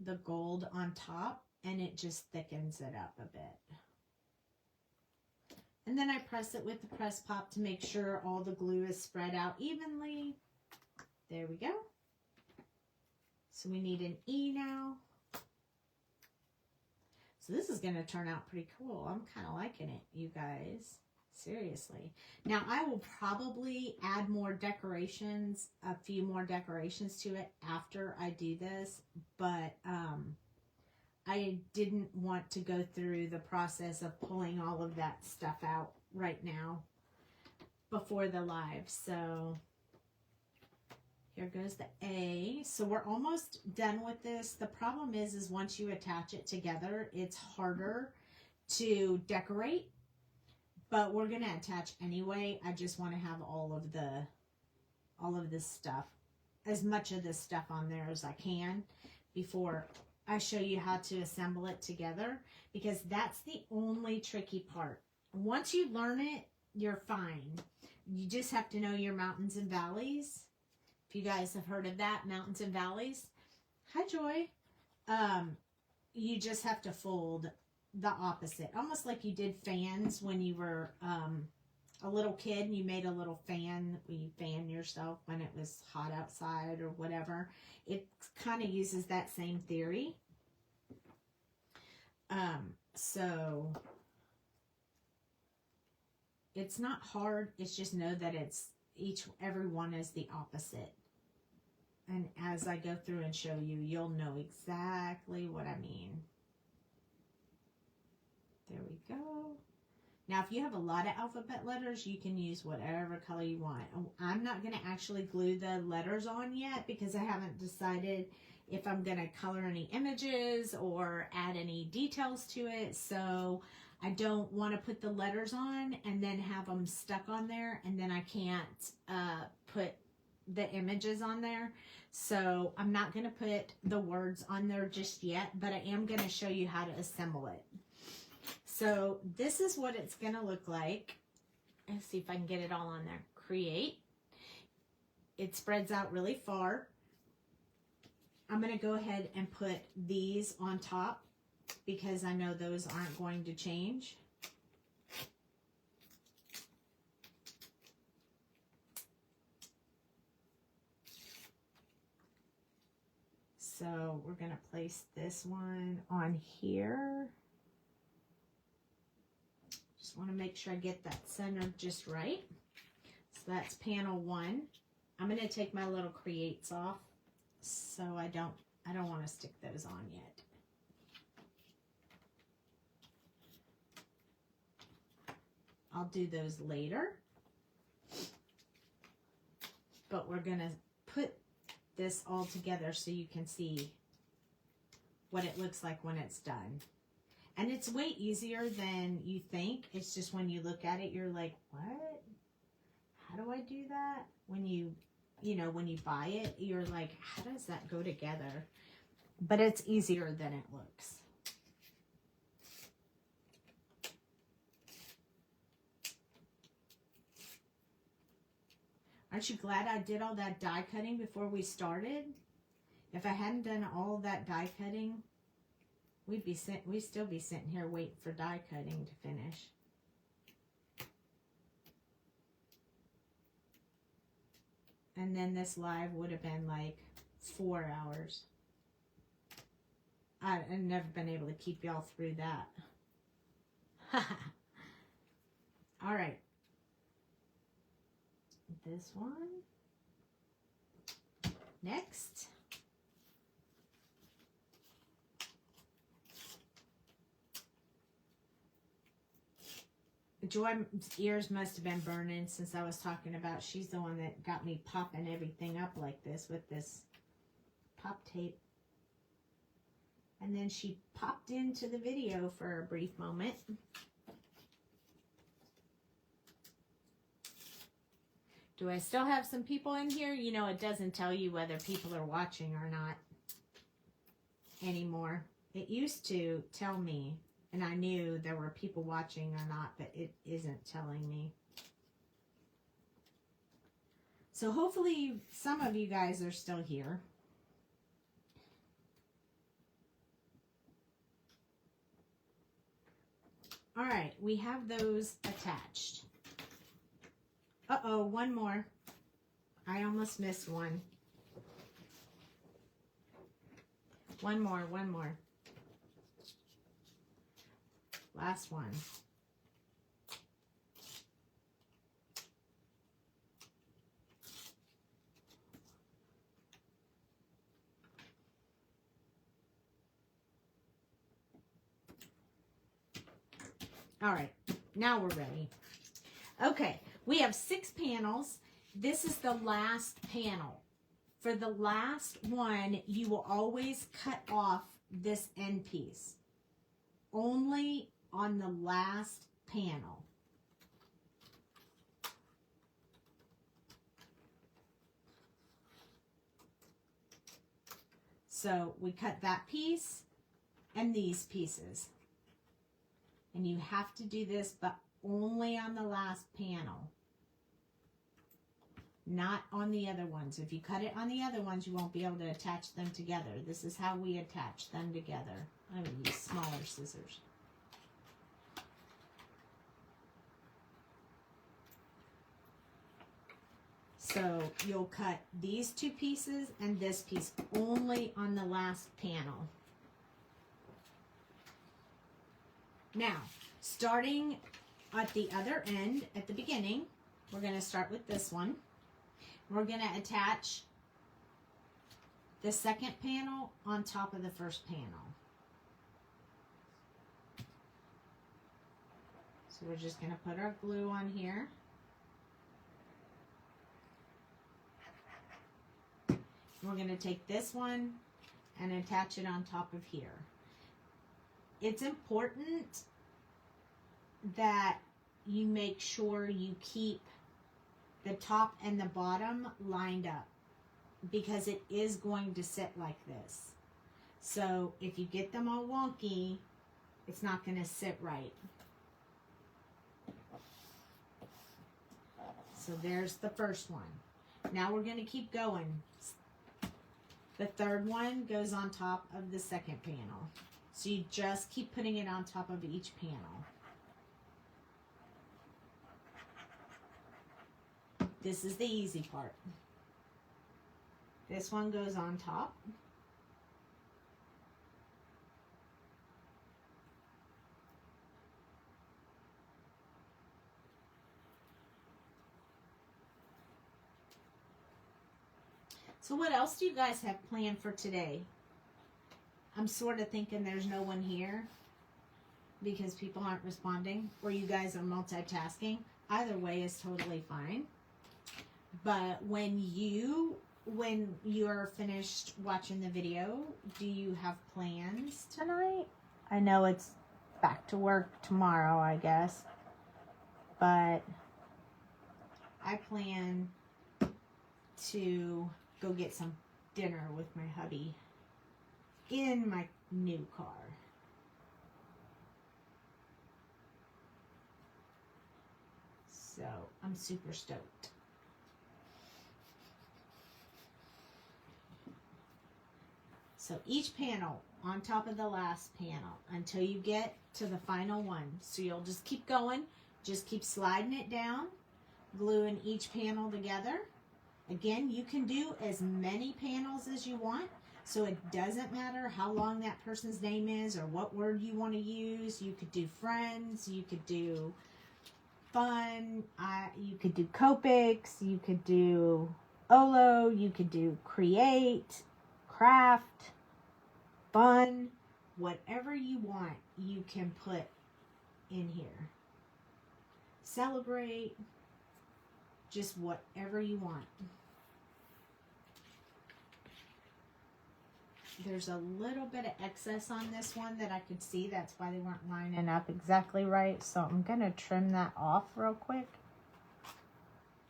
the gold on top, and it just thickens it up a bit. And then I press it with the press pop to make sure all the glue is spread out evenly. There we go. So we need an E now. So this is going to turn out pretty cool. I'm kind of liking it, you guys. Seriously. Now I will probably add more decorations, a few more decorations to it after I do this, but I didn't want to go through the process of pulling all of that stuff out right now before the live. So here goes the A. So we're almost done with this. The problem is this: you attach it together, it's harder to decorate. But we're going to attach anyway. I just want to have all of this stuff, as much of this stuff on there as I can before I show you how to assemble it together, because that's the only tricky part. Once you learn it, you're fine. You just have to know your mountains and valleys. If you guys have heard of that, mountains and valleys. Hi, Joy. You just have to fold the opposite, almost like you did fans when you were a little kid and you made a little fan. You fan yourself when it was hot outside or whatever. It kind of uses that same theory. So it's not hard. It's just know that it's every one is the opposite. And as I go through and show you, you'll know exactly what I mean. There we go. Now, if you have a lot of alphabet letters, you can use whatever color you want. I'm not going to actually glue the letters on yet because I haven't decided if I'm going to color any images or add any details to it. So I don't want to put the letters on and then have them stuck on there, and then I can't put the images on there. So I'm not going to put the words on there just yet, but I am going to show you how to assemble it. So this is what it's going to look like. Let's see if I can get it all on there. Create. It spreads out really far. I'm going to go ahead and put these on top because I know those aren't going to change. So we're going to place this one on here. Just want to make sure I get that centered just right. So that's panel 1. I'm going to take my little creates off, so I don't want to stick those on yet. I'll do those later. But we're going to put this all together so you can see what it looks like when it's done. And it's way easier than you think. It's just when you look at it, you're like, what? How do I do that? When you you know, when you buy it, you're like, how does that go together? But it's easier than it looks. Aren't you glad I did all that die cutting before we started? If I hadn't done all that die cutting, we'd still be sitting here waiting for die cutting to finish. And then this live would have been like 4 hours. I've never been able to keep y'all through that. All right. This one. Next. Joy's ears must have been burning since I was talking about, she's the one that got me popping everything up like this with this pop tape. And then she popped into the video for a brief moment. Do I still have some people in here? You know, it doesn't tell you whether people are watching or not anymore. It used to tell me, and I knew there were people watching or not, but it isn't telling me. So hopefully some of you guys are still here. All right, we have those attached. Uh-oh, one more. I almost missed one. One more. Last one. All right, now we're ready. Okay, we have 6 panels. This is the last panel. For the last one, you will always cut off this end piece. Only on the last panel. So we cut that piece and these pieces. And you have to do this, but only on the last panel. Not on the other ones. If you cut it on the other ones, you won't be able to attach them together. This is how we attach them together. I'm going to use smaller scissors. So you'll cut these 2 pieces and this piece only on the last panel. Now, starting at the other end, at the beginning, we're going to start with this one. We're going to attach the second panel on top of the first panel. So we're just going to put our glue on here. We're going to take this one and attach it on top of here. It's important that you make sure you keep the top and the bottom lined up because it is going to sit like this. So if you get them all wonky, it's not going to sit right. So there's the first one. Now we're going to keep going. The third one goes on top of the second panel. So you just keep putting it on top of each panel. This is the easy part. This one goes on top. So what else do you guys have planned for today? I'm sort of thinking there's no one here because people aren't responding or you guys are multitasking. Either way is totally fine. But when you're finished watching the video, do you have plans tonight? I know it's back to work tomorrow, I guess. But I plan to go get some dinner with my hubby in my new car. So I'm super stoked. So each panel on top of the last panel until you get to the final one. So you'll just keep going, just keep sliding it down, gluing each panel together. Again, you can do as many panels as you want, so it doesn't matter how long that person's name is or what word you want to use. You could do friends, you could do fun, you could do Copics, you could do Olo, you could do create, craft, fun, whatever you want, you can put in here. Celebrate, just whatever you want. There's a little bit of excess on this one that I could see. That's why they weren't lining up exactly right. So I'm going to trim that off real quick.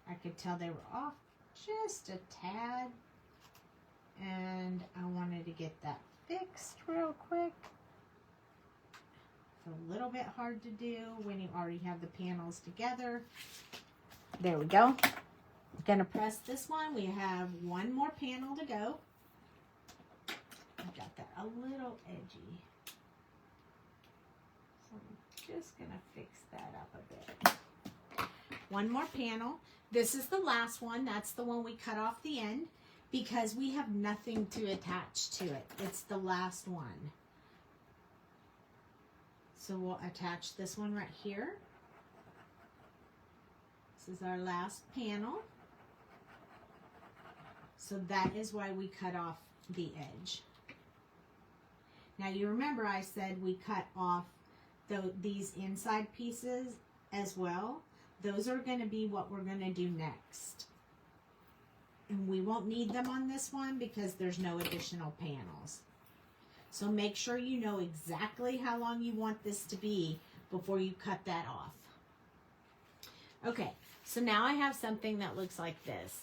I could tell they were off just a tad. And I wanted to get that fixed real quick. It's a little bit hard to do when you already have the panels together. There we go. I'm going to press this one. We have one more panel to go. I got that a little edgy. So I'm just going to fix that up a bit. One more panel. This is the last one. That's the one we cut off the end because we have nothing to attach to it. It's the last one. So we'll attach this one right here. This is our last panel. So that is why we cut off the edge. Now you remember I said we cut off these inside pieces as well. Those are going to be what we're going to do next. And we won't need them on this one because there's no additional panels. So make sure you know exactly how long you want this to be before you cut that off. Okay, so now I have something that looks like this.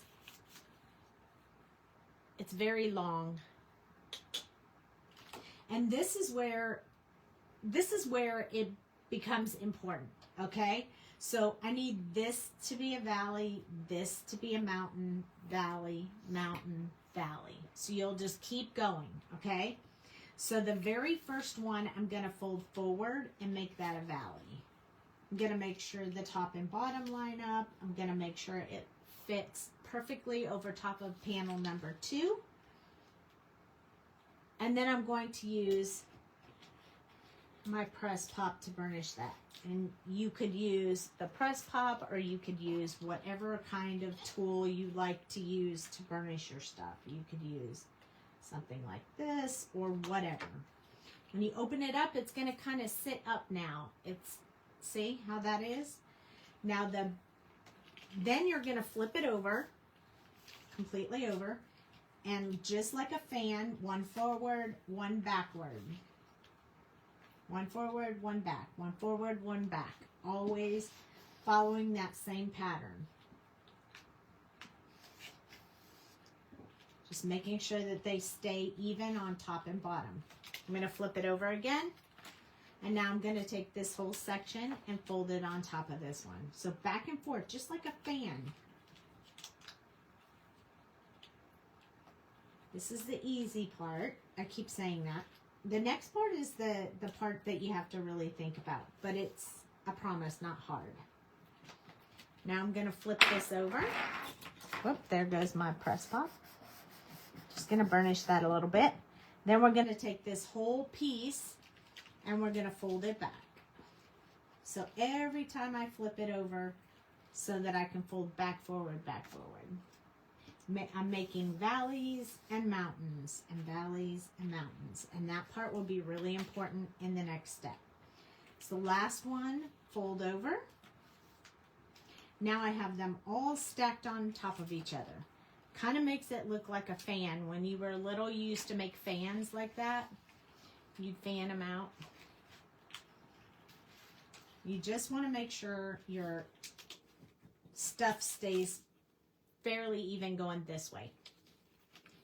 It's very long. And this is where it becomes important, okay? So I need this to be a valley, this to be a mountain, valley, mountain, valley. So you'll just keep going, okay? So the very first one, I'm going to fold forward and make that a valley. I'm going to make sure the top and bottom line up. I'm going to make sure it fits perfectly over top of panel number 2. And then I'm going to use my press pop to burnish that. And you could use the press pop or you could use whatever kind of tool you like to use to burnish your stuff. You could use something like this or whatever. When you open it up, it's going to kind of sit up now. See how that is? Now then you're going to flip it over, completely over. And just like a fan, one forward, one backward. One forward, one back. One forward, one back. Always following that same pattern. Just making sure that they stay even on top and bottom. I'm going to flip it over again. And now I'm going to take this whole section and fold it on top of this one. So back and forth, just like a fan. This is the easy part. I keep saying that. The next part is the part that you have to really think about. But it's, I promise, not hard. Now I'm going to flip this over. Whoop, there goes my press pop. Just going to burnish that a little bit. Then we're going to take this whole piece and we're going to fold it back. So every time I flip it over so that I can fold back, forward, back, forward. I'm making valleys and mountains and valleys and mountains. And that part will be really important in the next step. So last one, fold over. Now I have them all stacked on top of each other. Kind of makes it look like a fan. When you were little, you used to make fans like that. You'd fan them out. You just want to make sure your stuff stays fairly even going this way.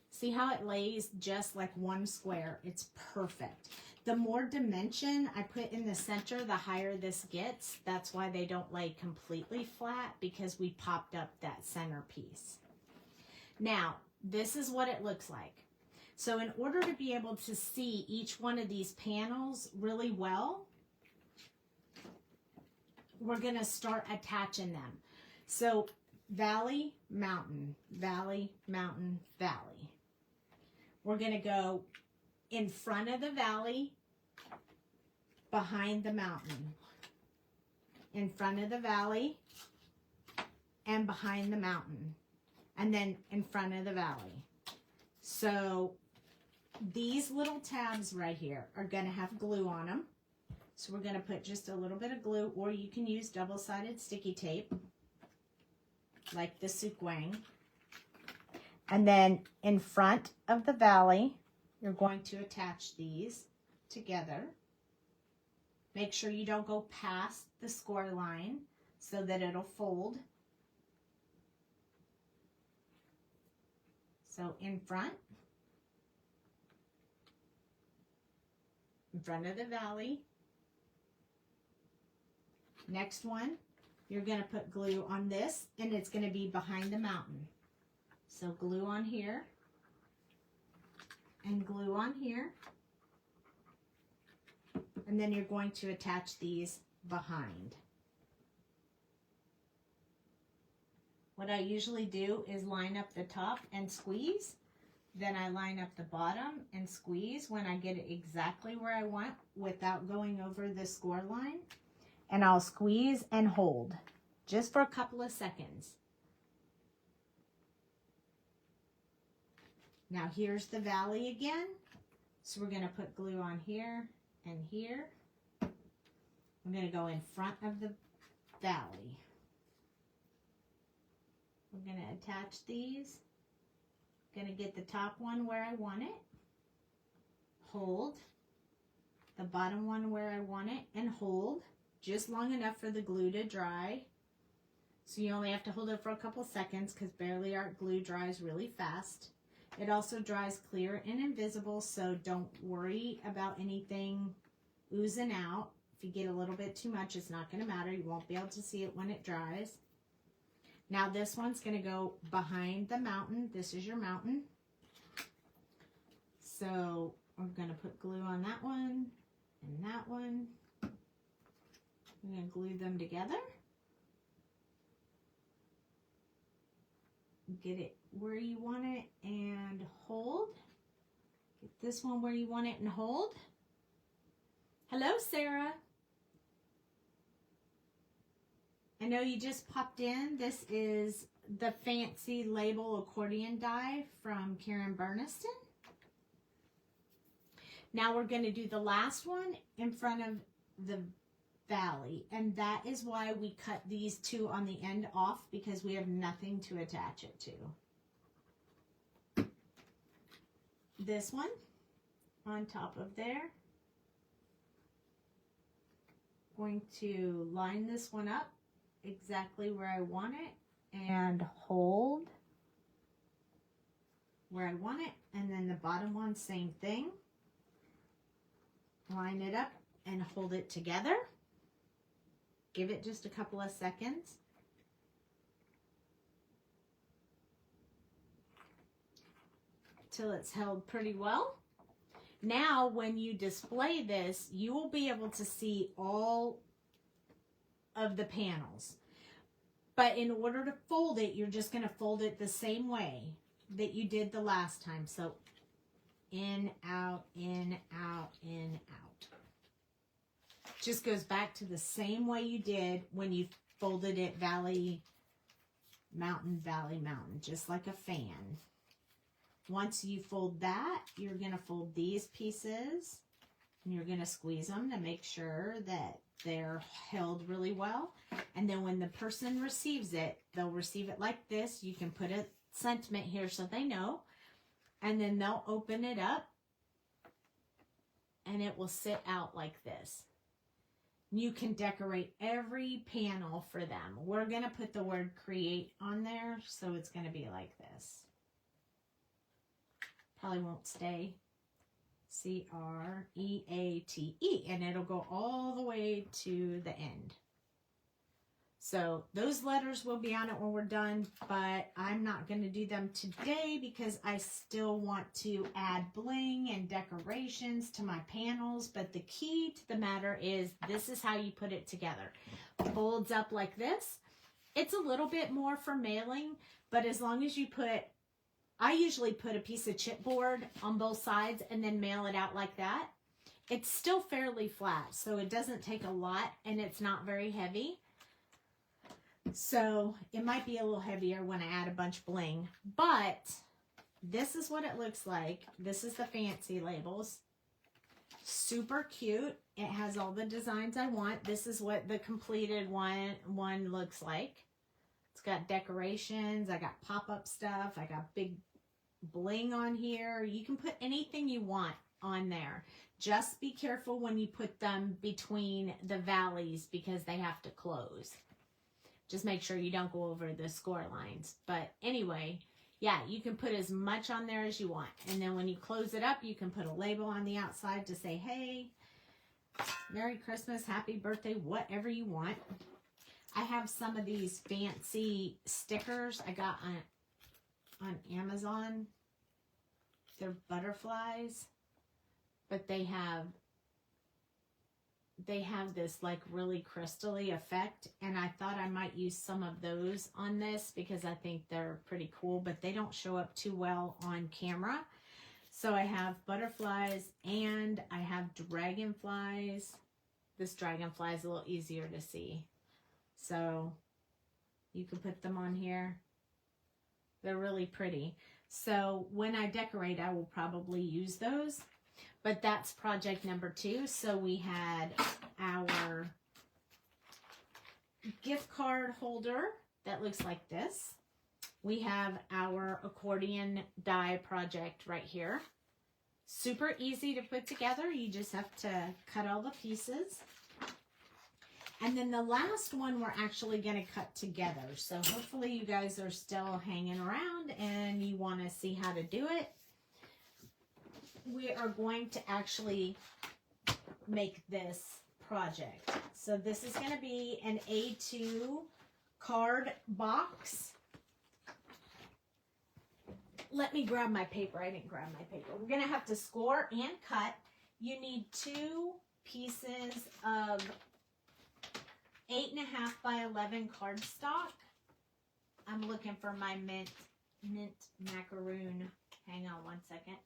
See how it lays just like one square? It's perfect. The more dimension I put in the center, the higher this gets. That's why they don't lay completely flat, because we popped up that center piece. Now, this is what it looks like. So in order to be able to see each one of these panels really well, we're going to start attaching them. So valley, mountain, valley, mountain, valley. We're going to go in front of the valley, behind the mountain. In front of the valley, and behind the mountain. And then in front of the valley. So these little tabs right here are going to have glue on them. So we're going to put just a little bit of glue, or you can use double-sided sticky tape, like the Suk Wang. And then in front of the valley, you're going to attach these together. Make sure you don't go past the score line so that it'll fold. So in front of the valley. Next one, you're going to put glue on this, and it's going to be behind the mountain. So glue on here, and glue on here, and then you're going to attach these behind. What I usually do is line up the top and squeeze. Then I line up the bottom and squeeze when I get it exactly where I want without going over the score line. And I'll squeeze and hold just for a couple of seconds. Now here's the valley again. So we're going to put glue on here and here. I'm going to go in front of the valley. We're going to attach these. Going to get the top one where I want it. Hold. The bottom one where I want it, and hold. Just long enough for the glue to dry. So you only have to hold it for a couple seconds, because Bearly Art glue dries really fast. It also dries clear and invisible, so don't worry about anything oozing out. If you get a little bit too much, it's not going to matter. You won't be able to see it when it dries. Now this one's going to go behind the mountain. This is your mountain. So we're going to put glue on that one and that one. I'm going to glue them together. Get it where you want it and hold. Get this one where you want it and hold. Hello, Sarah. I know you just popped in. This is the Fancy Label accordion die from Karen Burniston. Now we're going to do the last one in front of the valley, and that is why we cut these two on the end off, because we have nothing to attach it to. This one on top of there. Going to line this one up exactly where I want it and hold where I want it, and then the bottom one, same thing. Line it up and hold it together. Give it just a couple of seconds. Till it's held pretty well. Now when you display this, you will be able to see all of the panels. But in order to fold it, you're just going to fold it the same way that you did the last time. So in, out, in, out, in, out. Just goes back to the same way you did when you folded it valley, mountain, valley, mountain, just like a fan. Once you fold that, you're going to fold these pieces, and you're going to squeeze them to make sure that they're held really well. And then when the person receives it, they'll receive it like this. You can put a sentiment here so they know. And then they'll open it up, and it will sit out like this. You can decorate every panel for them. We're going to put the word create on there, so it's going to be like this. Probably won't stay. C-R-E-A-T-E, and it'll go all the way to the end. So those letters will be on it when we're done, but I'm not going to do them today because I still want to add bling and decorations to my panels. But the key to the matter is this is how you put it together. Folds up like this. It's a little bit more for mailing, but as long as you put, I usually put a piece of chipboard on both sides and then mail it out like that. It's still fairly flat, so it doesn't take a lot and it's not very heavy. So it might be a little heavier when I add a bunch of bling, but this is what it looks like. This is the fancy labels. Super cute. It has all the designs I want. This is what the completed one looks like. It's got decorations. I got pop-up stuff. I got big bling on here. You can put anything you want on there. Just be careful when you put them between the valleys because they have to close. Just make sure you don't go over the score lines. But anyway, yeah, you can put as much on there as you want. And then when you close it up, you can put a label on the outside to say, hey, Merry Christmas, Happy Birthday, whatever you want. I have some of these fancy stickers I got on Amazon. They're butterflies, but they have this like really crystally effect, and I thought I might use some of those on this because I think they're pretty cool, but they don't show up too well on camera. So I have butterflies and I have dragonflies. This dragonfly is a little easier to see, so you can put them on here. They're really pretty. So when I decorate, I will probably use those. But that's project number 2. So we had our gift card holder that looks like this. We have our accordion die project right here. Super easy to put together. You just have to cut all the pieces. And then the last one we're actually going to cut together. So hopefully you guys are still hanging around and you want to see how to do it. We are going to actually make this project. So this is going to be an A2 card box. Let me grab my paper. I didn't grab my paper. We're going to have to score and cut. You need 2 pieces of 8.5 by 11 cardstock. I'm looking for my mint macaroon. Hang on one second.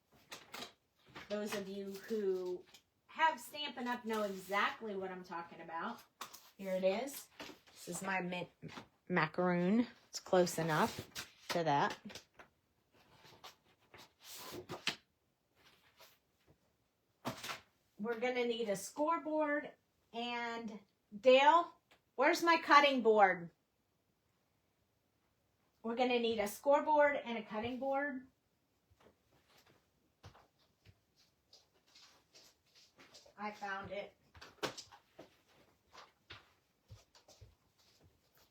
Those of you who have Stampin' Up! Know exactly what I'm talking about. Here it is. This is my mint macaroon. It's close enough to that. We're going to need a scoreboard and Dale, where's my cutting board? We're going to need a scoreboard and a cutting board. I found it.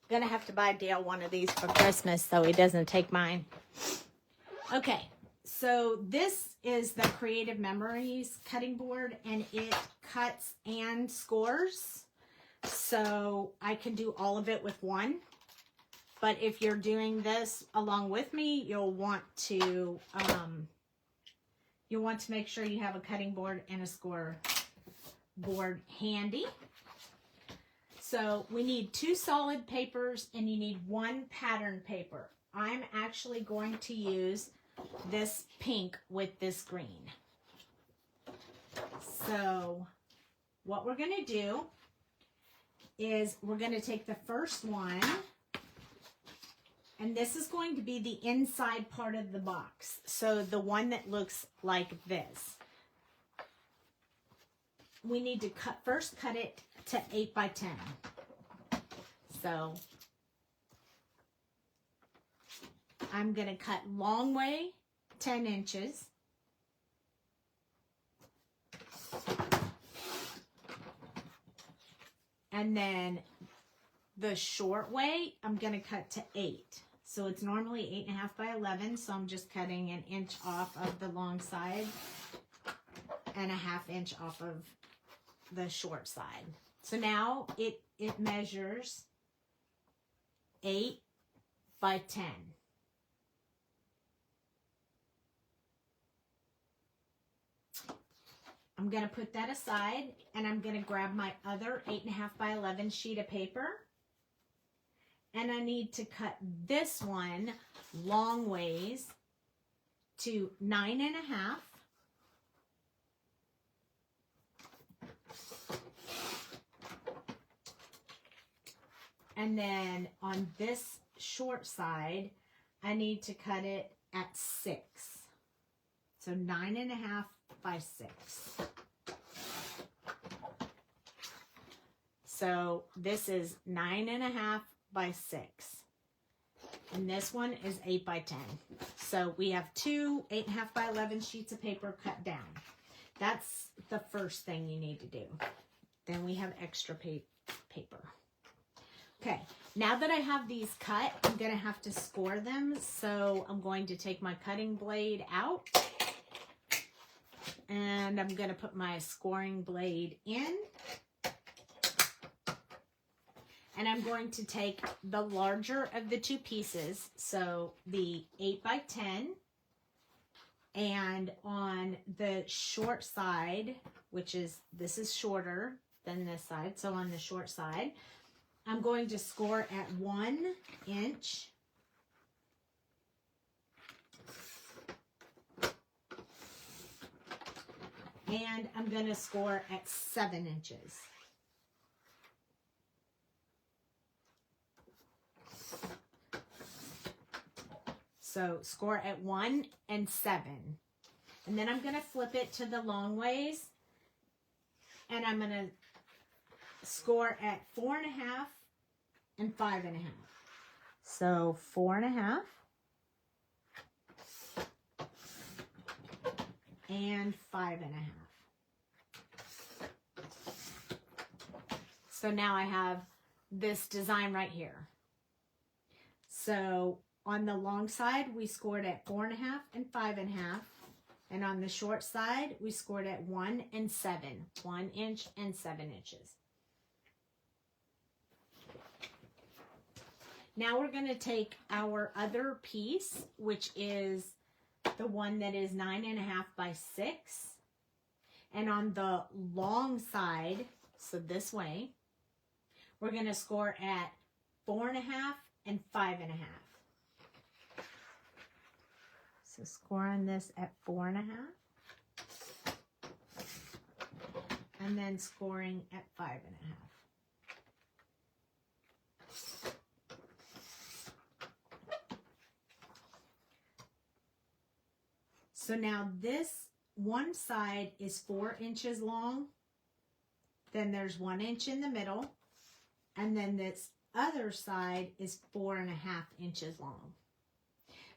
Gonna have to buy Dale one of these for Christmas so he doesn't take mine. Okay, so this is the Creative Memories cutting board, and it cuts and scores. So I can do all of it with one. But if you're doing this along with me, you'll want to make sure you have a cutting board and a score board handy. So we need 2 solid papers and you need 1 pattern paper. I'm actually going to use this pink with this green. So what we're going to do is we're going to take the first one, and this is going to be the inside part of the box. So the one that looks like this. We need to first cut it to 8 by 10. So I'm going to cut long way, 10 inches. And then the short way, I'm going to cut to 8. So it's normally 8.5 by 11. So I'm just cutting an inch off of the long side and a 1/2 inch off of the short side. So now it measures 8 by 10. I'm going to put that aside, and I'm going to grab my other 8.5 by 11 sheet of paper. And I need to cut this one long ways to 9.5. And then on this short side, I need to cut it at 6. So 9.5 by 6. So this is 9.5 by 6. And this one is 8 by 10. So we have two 8.5 by 11 sheets of paper cut down. That's the first thing you need to do. Then we have extra paper. Okay, now that I have these cut, I'm going to have to score them. So I'm going to take my cutting blade out. And I'm going to put my scoring blade in. And I'm going to take the larger of the two pieces, so the 8 by 10, and on the short side, which is, this is shorter than this side, so on the short side, I'm going to score at 1 inch. And I'm going to score at 7 inches. So score at 1 and 7. And then I'm going to flip it to the long ways. And I'm going to score at 4.5 and 5.5. So 4.5 and 5.5. So now I have this design right here. So on the long side, we scored at 4.5 and 5.5. And on the short side, we scored at 1 and 7. 1 inch and 7 inches. Now we're going to take our other piece, which is the one that is 9.5 by 6. And on the long side, so this way, we're going to score at 4.5 and 5.5. So score on this at 4.5. And then scoring at 5.5. So now this one side is 4 inches long. Then there's 1 inch in the middle. And then this other side is 4.5 inches long.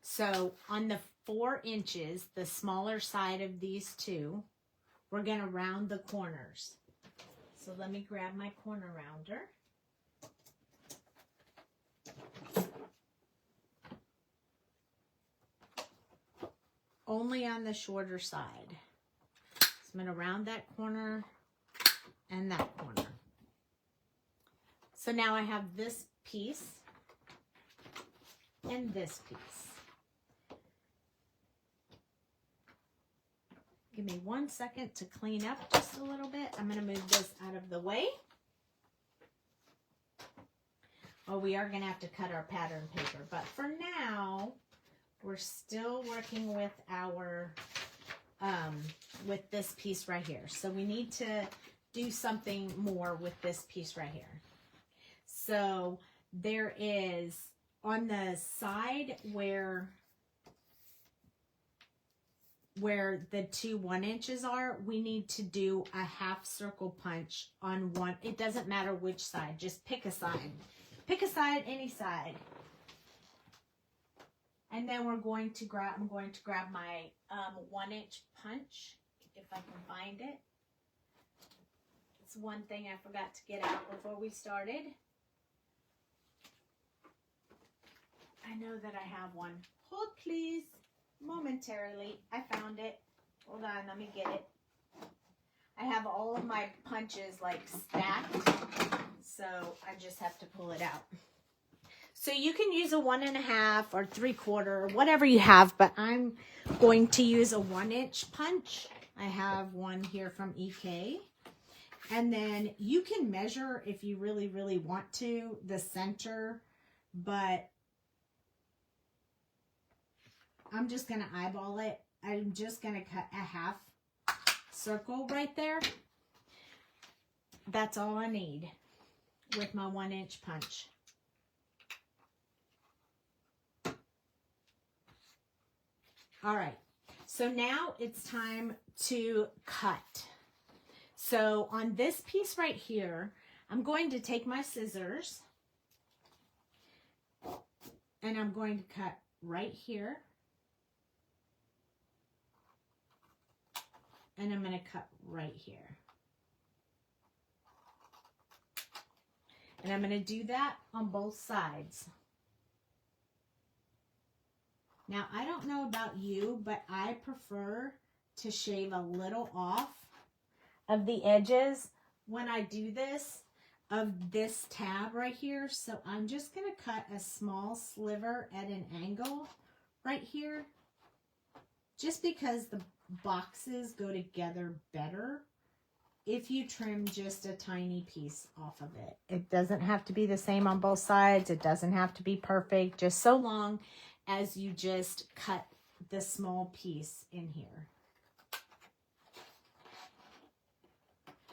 So on the 4 inches, the smaller side of these two, we're going to round the corners. So let me grab my corner rounder. Only on the shorter side. So I'm going to round that corner and that corner. So now I have this piece and this piece. Give me 1 second to clean up just a little bit. I'm going to move this out of the way. Oh, we are going to have to cut our pattern paper. But for now, we're still working with our, with this piece right here. So we need to do something more with this piece right here. So there is on the side where the two 1 inches are, we need to do a half circle punch on one. It doesn't matter which side, just pick a side. Pick a side, any side. And then we're going to grab, I'm going to grab my 1 inch punch, if I can find it. That's one thing I forgot to get out before we started. I know that I have one. Hold please. Momentarily. I found it. Hold on, let me get it. I have all of my punches like stacked, so I just have to pull it out. So you can use a 1.5 or 3/4, whatever you have, but I'm going to use a 1-inch punch. I have one here from EK. And then you can measure if you really, really want to, the center, but I'm just going to eyeball it. I'm just going to cut a half circle right there. That's all I need with my 1-inch punch. All right, so now it's time to cut. So on this piece right here, I'm going to take my scissors and I'm going to cut right here. And I'm going to cut right here. And I'm going to do that on both sides. Now, I don't know about you, but I prefer to shave a little off of the edges when I do this, of this tab right here. So I'm just going to cut a small sliver at an angle right here, just because the boxes go together better if you trim just a tiny piece off of it. It doesn't have to be the same on both sides. It doesn't have to be perfect, just so long as you just cut the small piece in here.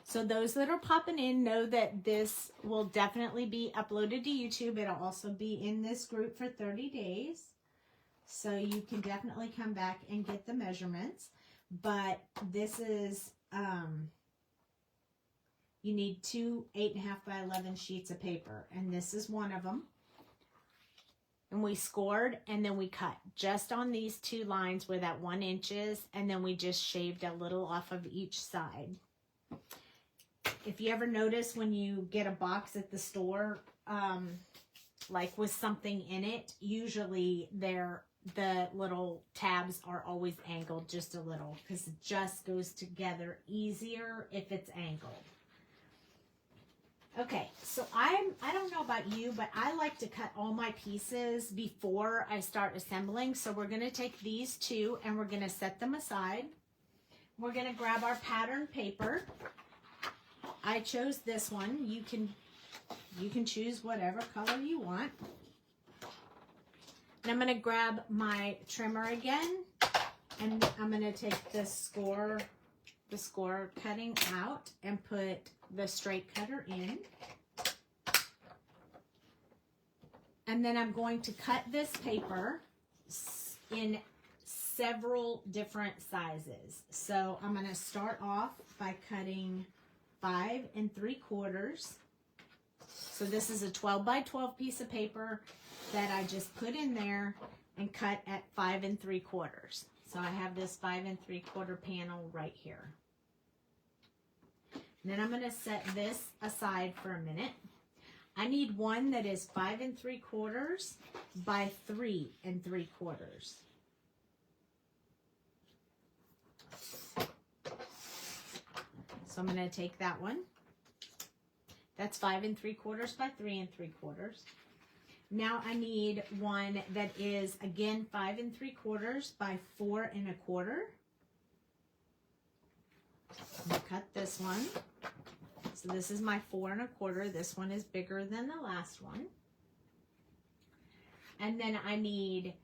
So those that are popping in know that this will definitely be uploaded to YouTube. It'll also be in this group for 30 days. So you can definitely come back and get the measurements. But this is, you need 2 8.5 by 11 sheets of paper. And this is one of them. And we scored and then we cut just on these 2 lines where that 1 inch is. And then we just shaved a little off of each side. If you ever notice when you get a box at the store, like with something in it, usually the little tabs are always angled just a little because it just goes together easier if it's angled. Okay, so I don't know about you, but I like to cut all my pieces before I start assembling. So we're going to take these 2 and we're going to set them aside. We're going to grab our pattern paper. I chose this one. You can choose whatever color you want. And I'm going to grab my trimmer again, and I'm going to take the score cutting out and put the straight cutter in. And then I'm going to cut this paper in several different sizes. So I'm going to start off by cutting 5 3/4. So this is a 12 by 12 piece of paper that I just put in there and cut at 5 3/4. So I have this 5 3/4 panel right here. And then I'm going to set this aside for a minute. I need one that is 5 3/4 by 3 3/4. So I'm going to take that one. That's 5 3/4 by 3 3/4. Now I need one that is, again, 5 3/4 by 4 1/4. I'll cut this one. So this is my 4 1/4. This one is bigger than the last one. And then I need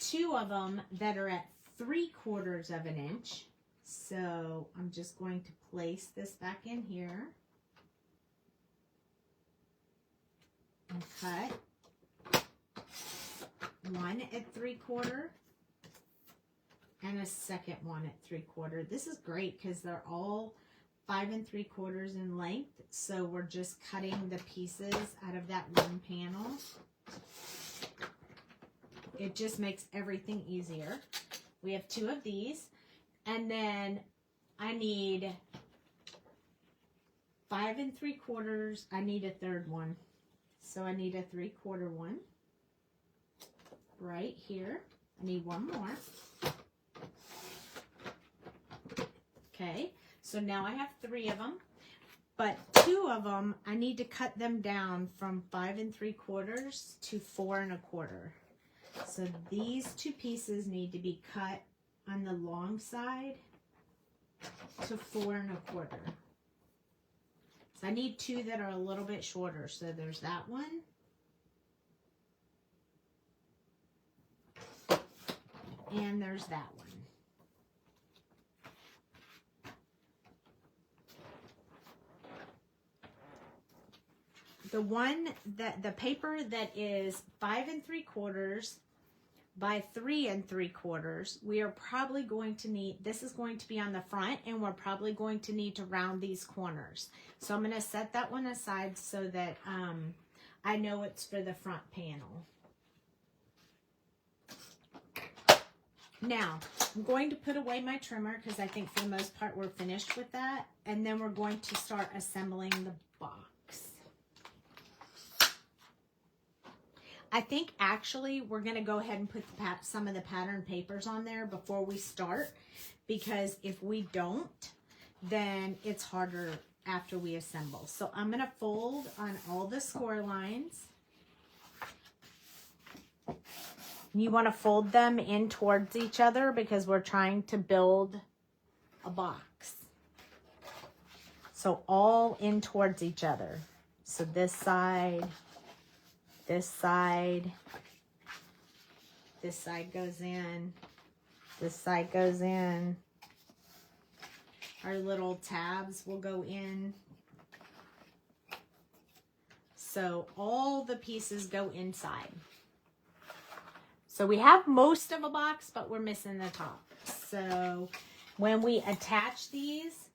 2 of them that are at 3/4 of an inch. So I'm just going to place this back in here and cut one at 3/4 and a second one at 3/4. This is great because they're all 5 3/4 in length. So we're just cutting the pieces out of that one panel. It just makes everything easier. We have 2 of these. And then I need 5 3/4. I need a third one. So I need a 3/4 one right here. I need one more. Okay, so now I have 3 of them, but 2 of them, I need to cut them down from 5 3/4 to 4 1/4. So these 2 pieces need to be cut on the long side to 4 1/4. So I need 2 that are a little bit shorter. So there's that one. And there's that one. The one that the paper that is 5 3/4 by 3 3/4, we are probably going to need, this is going to be on the front, and we're probably going to need to round these corners. So I'm going to set that one aside so that I know it's for the front panel. Now, I'm going to put away my trimmer because I think for the most part we're finished with that. And then we're going to start assembling the box. I think actually we're going to go ahead and put some of the pattern papers on there before we start, because if we don't, then it's harder after we assemble. So I'm going to fold on all the score lines. You want to fold them in towards each other because we're trying to build a box. So all in towards each other. So this side goes in, this side goes in. Our little tabs will go in. So all the pieces go inside. So we have most of a box, but we're missing the top. So when we attach these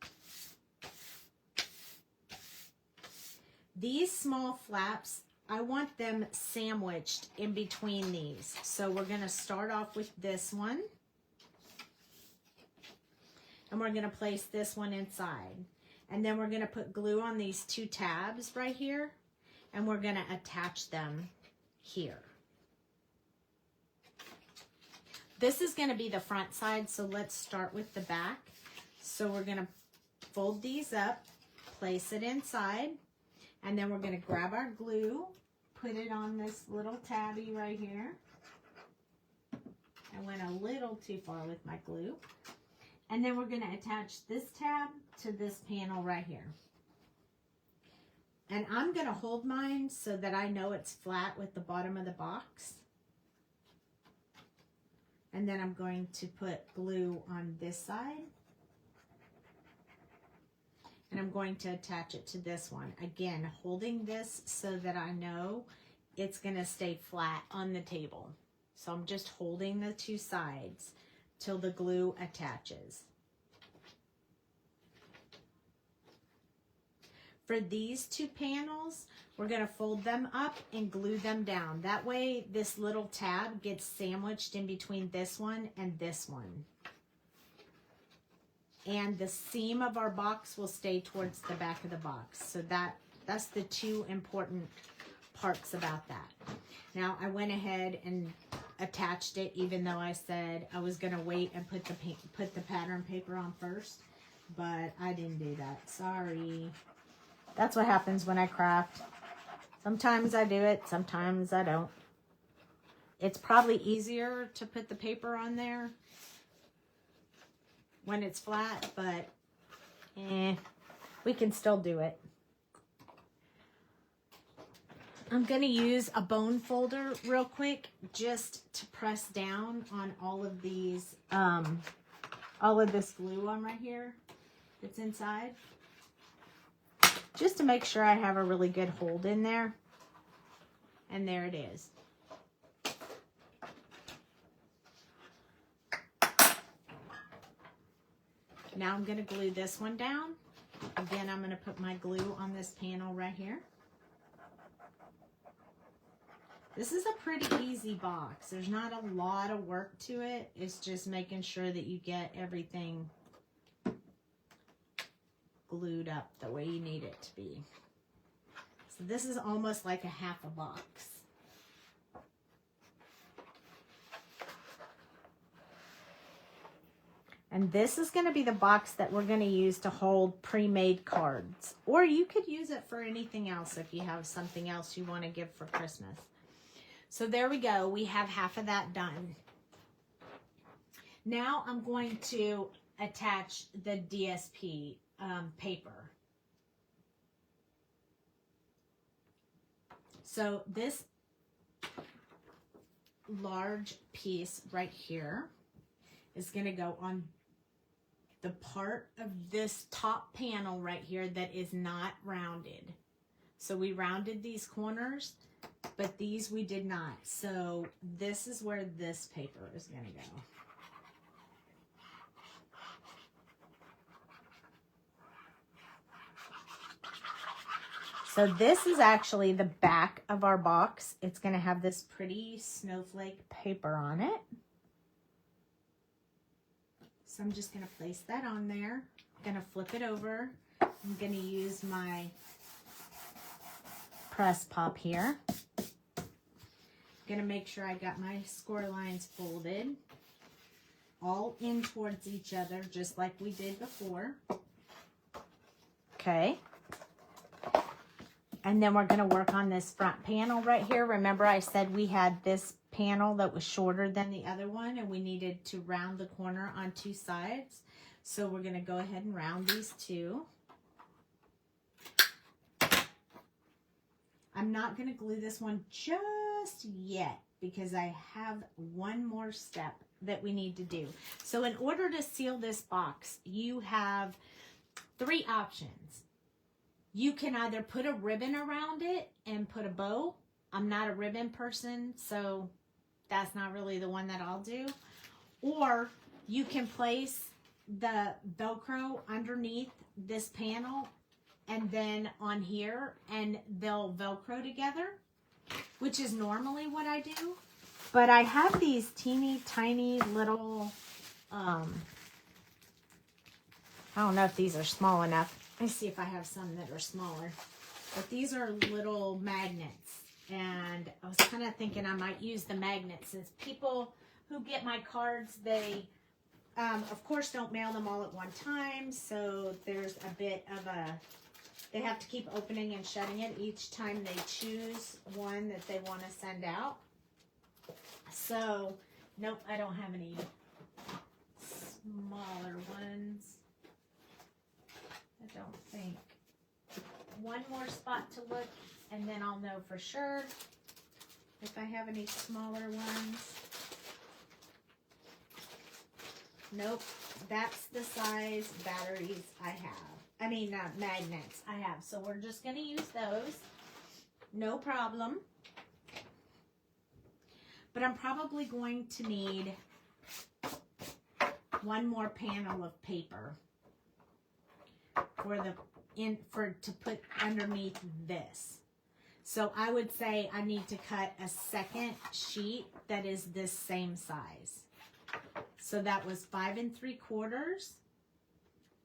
small flaps, I want them sandwiched in between these. So we're going to start off with this one. And we're going to place this one inside. And then we're going to put glue on these 2 tabs right here. And we're going to attach them here. This is going to be the front side, so let's start with the back. So we're going to fold these up, place it inside, and then we're going to grab our glue, put it on this little tabby right here. I went a little too far with my glue. And then we're going to attach this tab to this panel right here. And I'm going to hold mine so that I know it's flat with the bottom of the box. And then I'm going to put glue on this side. And I'm going to attach it to this one. Again, holding this so that I know it's going to stay flat on the table. So I'm just holding the 2 sides till the glue attaches. For these 2 panels, we're going to fold them up and glue them down. That way, this little tab gets sandwiched in between this one and this one. And the seam of our box will stay towards the back of the box. So that's the 2 important parts about that. Now, I went ahead and attached it, even though I said I was going to wait and put the pattern paper on first. But I didn't do that. Sorry. That's what happens when I craft. Sometimes I do it, sometimes I don't. It's probably easier to put the paper on there when it's flat, but we can still do it. I'm going to use a bone folder real quick just to press down on all of these, all of this glue on right here that's inside. Just to make sure I have a really good hold in there. And there it is. Now I'm going to glue this one down. Again, I'm going to put my glue on this panel right here. This is a pretty easy box. There's not a lot of work to it. It's just making sure that you get everything glued up the way you need it to be. So this is almost like a half a box. And this is going to be the box that we're going to use to hold pre-made cards. Or you could use it for anything else if you have something else you want to give for Christmas. So there we go. We have half of that done. Now I'm going to attach the DSP paper. So this large piece right here is going to go on the part of this top panel right here that is not rounded. So we rounded these corners, but these we did not. So this is where this paper is going to go. So this is actually the back of our box. It's going to have this pretty snowflake paper on it. So I'm just going to place that on there. I'm going to flip it over. I'm going to use my press pop here. I'm going to make sure I got my score lines folded all in towards each other, just like we did before. Okay. And then we're going to work on this front panel right here. Remember I said we had this panel that was shorter than the other one and we needed to round the corner on two sides. So we're going to go ahead and round these two. I'm not going to glue this one just yet because I have one more step that we need to do. So in order to seal this box, you have three options. You can either put a ribbon around it and put a bow. I'm not a ribbon person, so that's not really the one that I'll do. Or you can place the Velcro underneath this panel and then on here, and they'll Velcro together, which is normally what I do. But I have these teeny tiny little, I don't know if these are small enough. Let me see if I have some that are smaller. But these are little magnets. And I was kind of thinking I might use the magnets since people who get my cards, they, of course, don't mail them all at one time. So there's a bit of a, they have to keep opening and shutting it each time they choose one that they want to send out. So, nope, I don't have any smaller ones. I don't think. One more spot to look, and then I'll know for sure if I have any smaller ones. Nope, that's the size batteries I have. I mean, magnets I have. So we're just going to use those. No problem. But I'm probably going to need one more panel of paper to put underneath this. So I would say I need to cut a second sheet that is this same size. So that was 5 3/4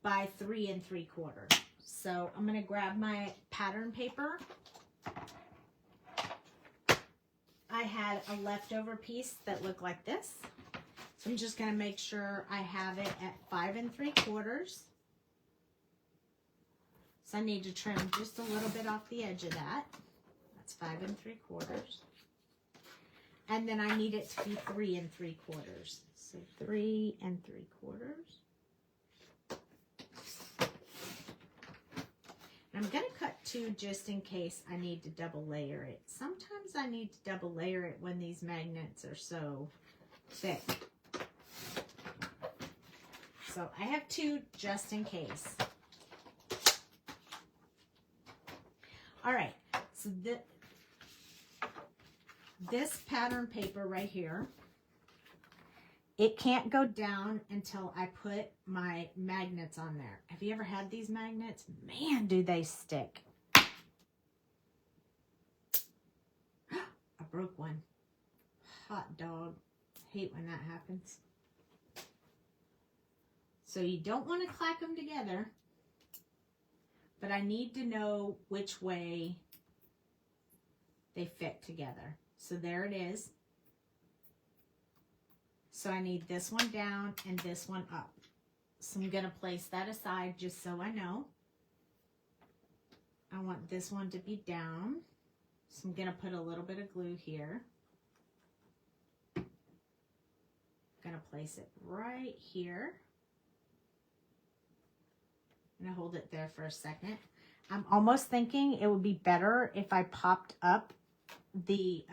by 3 3/4. So I'm going to grab my pattern paper. I had a leftover piece that looked like this. So I'm just going to make sure I have it at 5 3/4. So I need to trim just a little bit off the edge of that. That's 5 3/4. And then I need it to be 3 3/4. So 3 3/4. And I'm going to cut 2 just in case I need to double layer it. Sometimes I need to double layer it when these magnets are so thick. So I have 2 just in case. All right, so this pattern paper right here, it can't go down until I put my magnets on there. Have you ever had these magnets? Man, do they stick. I broke one. Hot dog. Hate when that happens. So you don't want to clack them together. but I need to know which way they fit together. So there it is. So I need this one down and this one up. So I'm going to place that aside just so I know. I want this one to be down. So I'm going to put a little bit of glue here. I'm going to place it right here. I'm going to hold it there for a second. I'm almost thinking it would be better if I popped up the,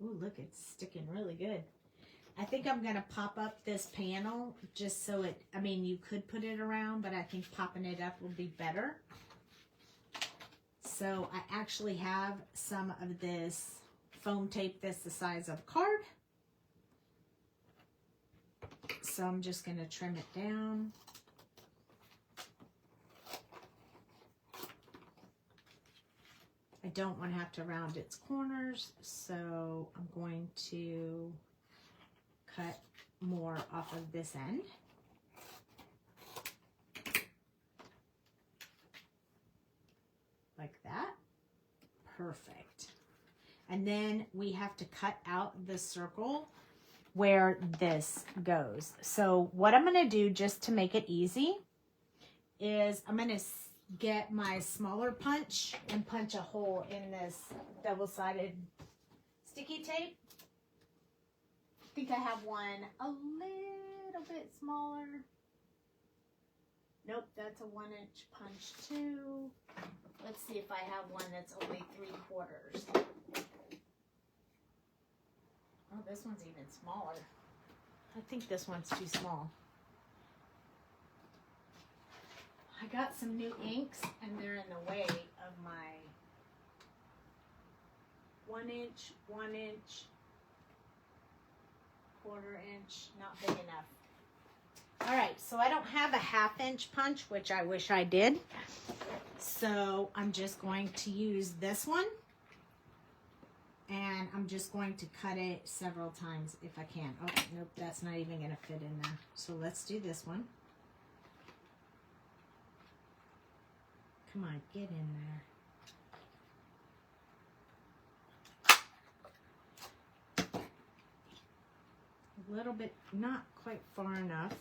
ooh, look, it's sticking really good. I think I'm going to pop up this panel just so it, I mean, you could put it around, but I think popping it up will be better. So I actually have some of this foam tape that's the size of a card. So I'm just going to trim it down. I don't want to have to round its corners, so I'm going to cut more off of this end. Like that. Perfect. And then we have to cut out the circle where this goes. So what I'm going to do just to make it easy is I'm going to get my smaller punch and punch a hole in this double-sided sticky tape. I think I have one a little bit smaller. Nope, that's a 1-inch punch too. Let's see if I have one that's only 3/4. Oh, this one's even smaller. I think this one's too small. I got some new inks and they're in the way of my 1-inch, 1-inch, 1/4-inch, not big enough. All right, so I don't have a 1/2-inch punch, which I wish I did. So I'm just going to use this one. And I'm just going to cut it several times if I can. Oh, nope, that's not even going to fit in there. So let's do this one. Come on, get in there. A little bit, not quite far enough.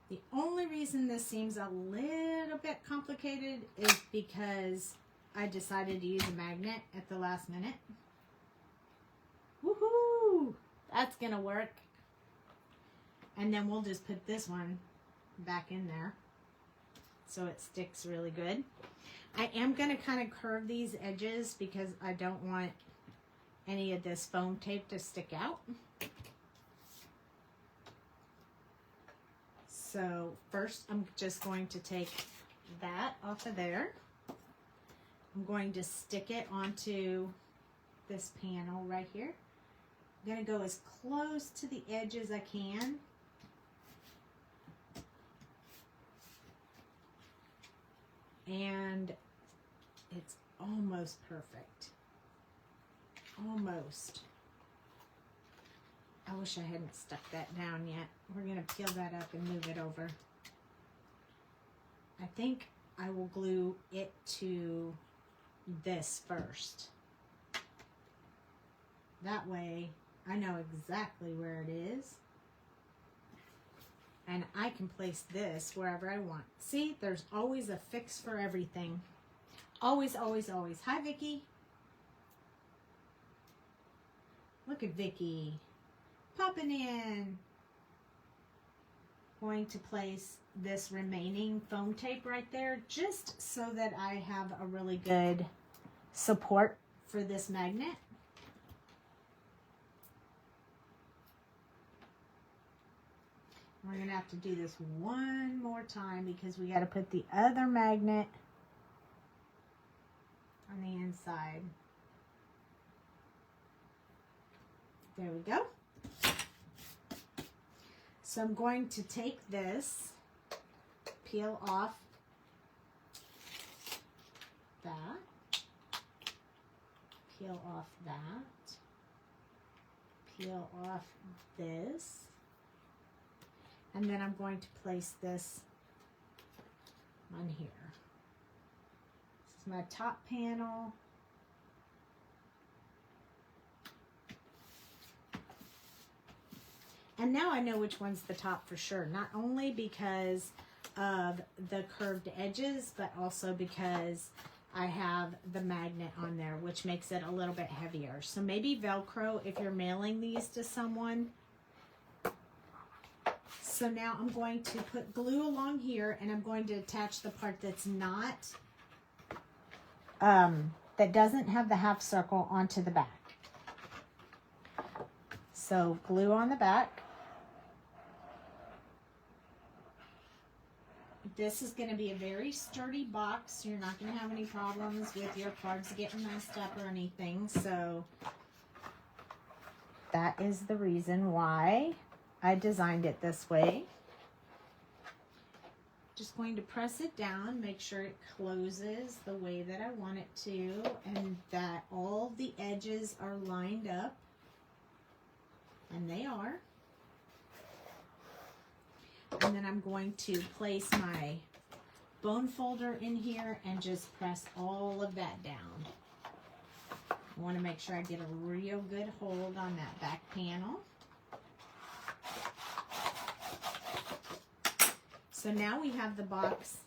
The only reason this seems a little bit complicated is because I decided to use a magnet at the last minute. Woohoo! That's gonna work. And then we'll just put this one back in there so it sticks really good. I am gonna kind of curve these edges because I don't want any of this foam tape to stick out. So first I'm just going to take that off of there. I'm going to stick it onto this panel right here. I'm going to go as close to the edge as I can. And it's almost perfect. Almost. I wish I hadn't stuck that down yet. We're going to peel that up and move it over. I think I will glue it to this first. That way I know exactly where it is. And I can place this wherever I want. See, there's always a fix for everything. Always, always, always. Hi, Vicki. Look at Vicki. Popping in. Going to place this remaining foam tape right there just so that I have a really good support for this magnet. We're going to have to do this one more time because we got to put the other magnet on the inside. There we go. So I'm going to take this, peel off that, peel off that, peel off this, And then I'm going to place this on here. This is my top panel. And now I know which one's the top for sure, not only because of the curved edges, but also because I have the magnet on there, which makes it a little bit heavier. So maybe Velcro if you're mailing these to someone. So now I'm going to put glue along here, and I'm going to attach the part that's not, that doesn't have the half circle onto the back. So glue on the back. This is going to be a very sturdy box. So you're not going to have any problems with your cards getting messed up or anything. So that is the reason why I designed it this way. Just going to press it down, make sure it closes the way that I want it to, and that all the edges are lined up. And they are. And then I'm going to place my bone folder in here and just press all of that down. I want to make sure I get a real good hold on that back panel. So now we have the box.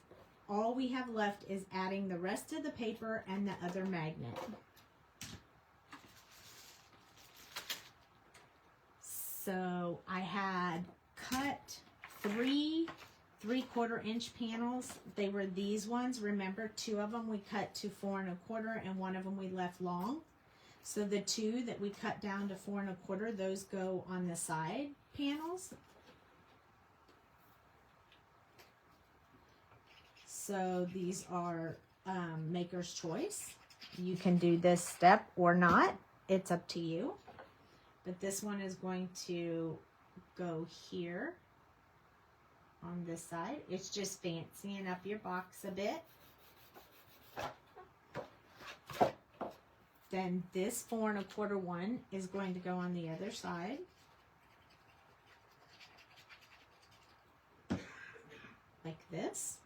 All we have left is adding the rest of the paper and the other magnet. So I had cut 3 3/4 inch panels. They were these ones. Remember, 2 of them we cut to 4 1/4 and 1 of them we left long. So the 2 that we cut down to 4 1/4, those go on the side panels. So these are maker's choice. You can do this step or not. It's up to you. But this one is going to go here on this side. It's just fancying up your box a bit. Then this 4 1/4 one is going to go on the other side. Like this.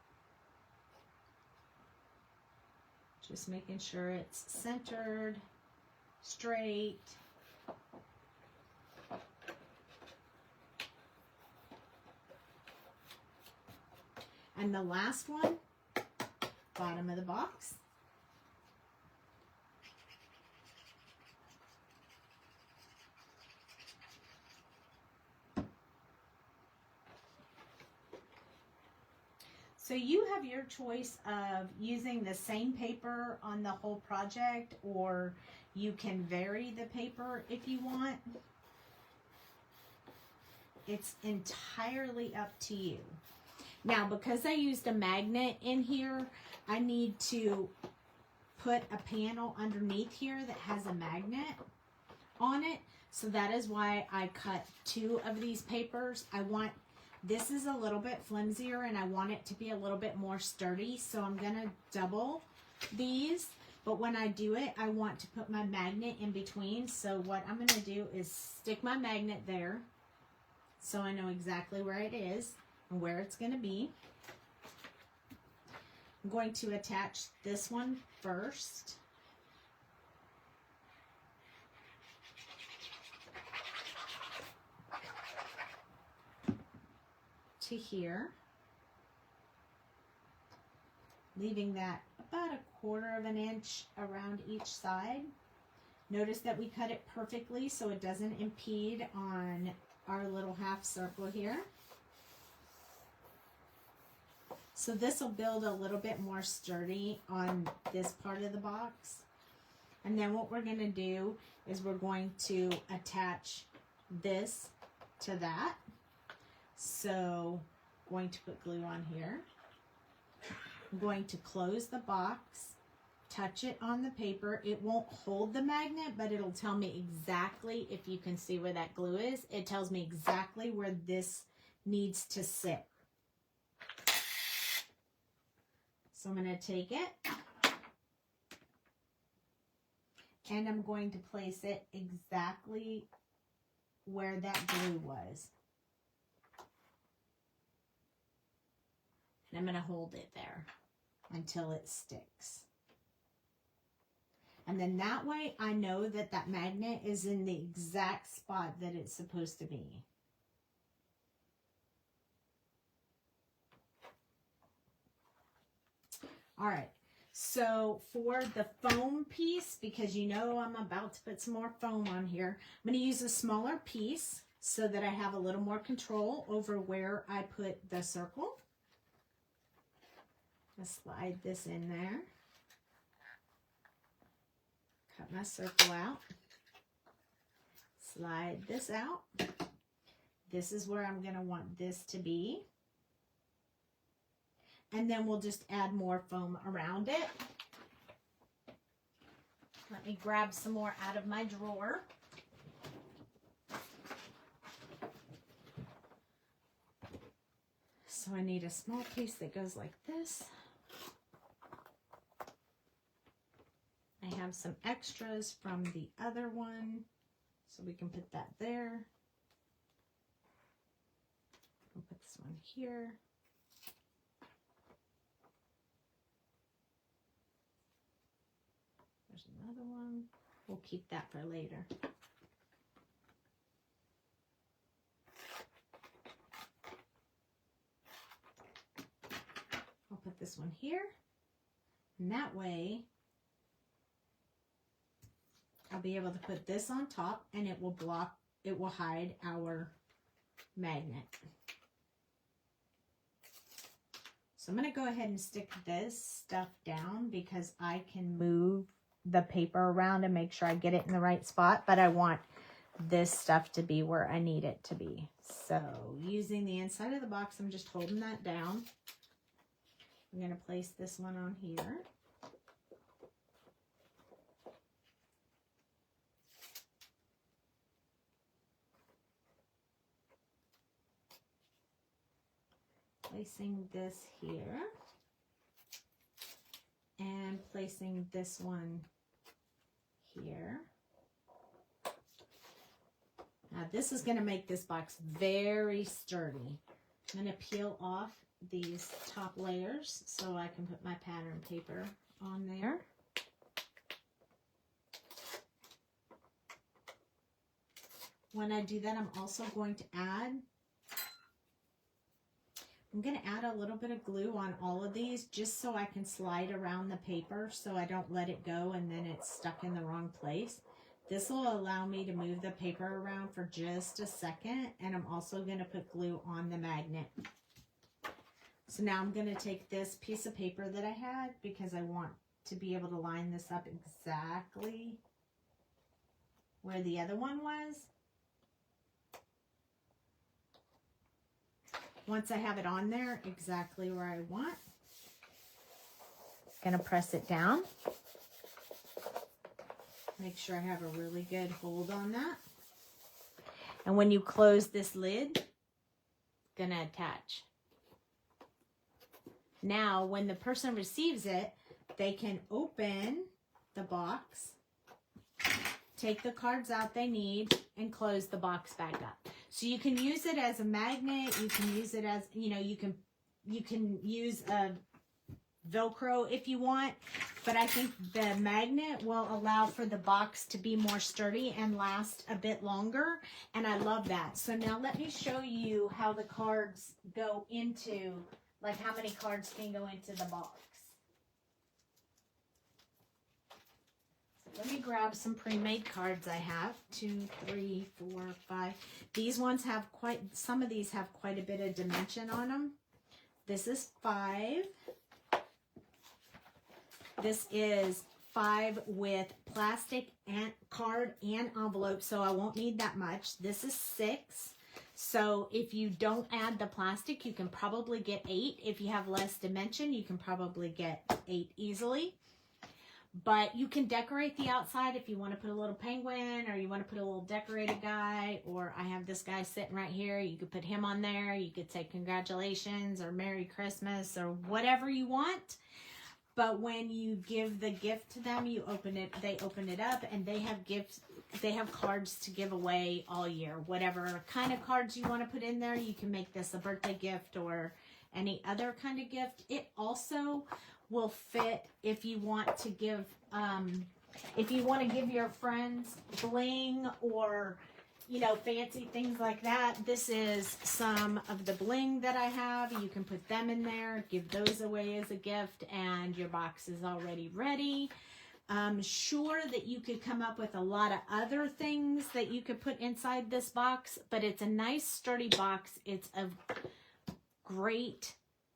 Just making sure it's centered, straight. And the last one, bottom of the box. So you have your choice of using the same paper on the whole project, or you can vary the paper if you want. It's entirely up to you. Now, because I used a magnet in here, I need to put a panel underneath here that has a magnet on it. So that is why I cut 2 of these papers. This is a little bit flimsier and I want it to be a little bit more sturdy. So I'm going to double these. But when I do it, I want to put my magnet in between. So what I'm going to do is stick my magnet there so I know exactly where it is and where it's going to be. I'm going to attach this one first. To here, leaving that about 1/4 of an inch around each side. Notice that we cut it perfectly so it doesn't impede on our little half circle here. So this will build a little bit more sturdy on this part of the box. And then what we're going to do is we're going to attach this to that. So I'm going to put glue on here. I'm going to close the box, touch it on the paper. It won't hold the magnet, but it'll tell me exactly, if you can see where that glue is, it tells me exactly where this needs to sit. So I'm going to take it and I'm going to place it exactly where that glue was. And I'm going to hold it there until it sticks. And then that way I know that that magnet is in the exact spot that it's supposed to be. All right, so for the foam piece, because you know I'm about to put some more foam on here, I'm going to use a smaller piece so that I have a little more control over where I put the circle. I'll slide this in there. Cut my circle out. Slide this out. This is where I'm going to want this to be. And then we'll just add more foam around it. Let me grab some more out of my drawer. So I need a small piece that goes like this. I have some extras from the other one, so we can put that there. I'll put this one here. There's another one. We'll keep that for later. I'll put this one here, and that way I'll be able to put this on top and it will block, it will hide our magnet. So I'm going to go ahead and stick this stuff down because I can move the paper around and make sure I get it in the right spot, but I want this stuff to be where I need it to be. So using the inside of the box, I'm just holding that down. I'm going to place this one on here. Placing this here. And placing this one here. Now this is going to make this box very sturdy. I'm going to peel off these top layers so I can put my pattern paper on there. When I do that, I'm also going to add a little bit of glue on all of these just so I can slide around the paper so I don't let it go and then it's stuck in the wrong place. This will allow me to move the paper around for just a second, and I'm also going to put glue on the magnet. So now I'm going to take this piece of paper that I had because I want to be able to line this up exactly where the other one was. Once I have it on there exactly where I want, I'm going to press it down. Make sure I have a really good hold on that. And when you close this lid, it's going to attach. Now, when the person receives it, they can open the box, take the cards out they need, and close the box back up. So you can use it as a magnet. You can use it as, you know, you can use a Velcro if you want, but I think the magnet will allow for the box to be more sturdy and last a bit longer, and I love that. So now let me show you how the cards go into, like how many cards can go into the box. So let me grab some pre-made cards I have. 2, 3, 4, 5. These ones have some of these have quite a bit of dimension on them. This is 5. This is 5 with plastic and card and envelope, so I won't need that much. This is 6. So if you don't add the plastic, you can probably get 8. If you have less dimension, you can probably get 8 easily. But you can decorate the outside if you want to put a little penguin, or you want to put a little decorated guy, or I have this guy sitting right here. You could put him on there. You could say congratulations or Merry Christmas or whatever you want. But when you give the gift to them, you open it, they open it up, and they have gifts. they have cards to give away all year. Whatever kind of cards you want to put in there, you can make this a birthday gift or any other kind of gift. It also will fit if you want to give, your friends bling or, you know, fancy things like that. This is some of the bling that I have. You can put them in there, give those away as a gift, and your box is already ready. I'm sure that you could come up with a lot of other things that you could put inside this box, but it's a nice sturdy box. It's a great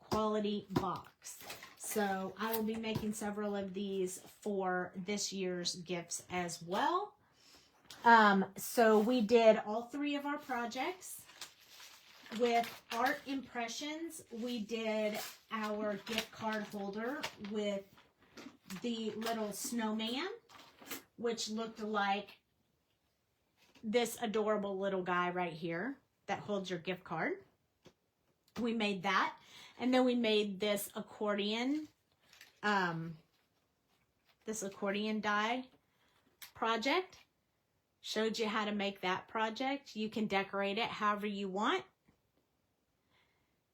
quality box. So I will be making several of these for this year's gifts as well. So we did all 3 of our projects. With Art Impressions, we did our gift card holder with the little snowman, which looked like this adorable little guy right here that holds your gift card. We made that. And then we made this accordion die project. Showed you how to make that project. You can decorate it however you want.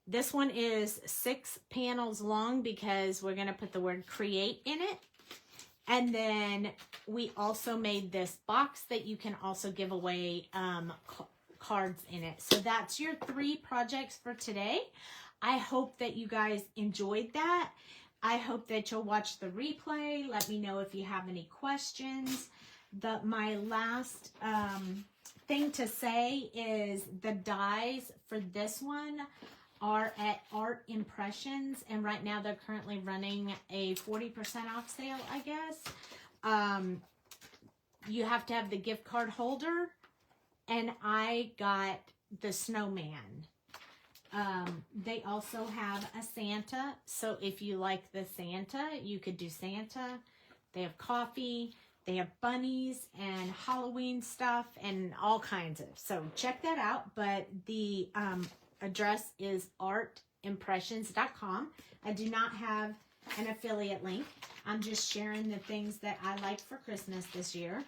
This one is 6 panels long because we're going to put the word create in it. And then we also made this box that you can also give away cards in it. So that's your 3 projects for today. I hope that you guys enjoyed that. I hope that you'll watch the replay. Let me know if you have any questions. My last thing to say is the dies for this one are at Art Impressions, and right now they're currently running a 40% off sale, I guess. You have to have the gift card holder, and I got the snowman. They also have a Santa, so if you like the Santa, you could do Santa. They have coffee, they have bunnies and Halloween stuff and all kinds of, so check that out. But the address is artimpressions.com. I do not have an affiliate link. I'm just sharing the things that I like for Christmas this year.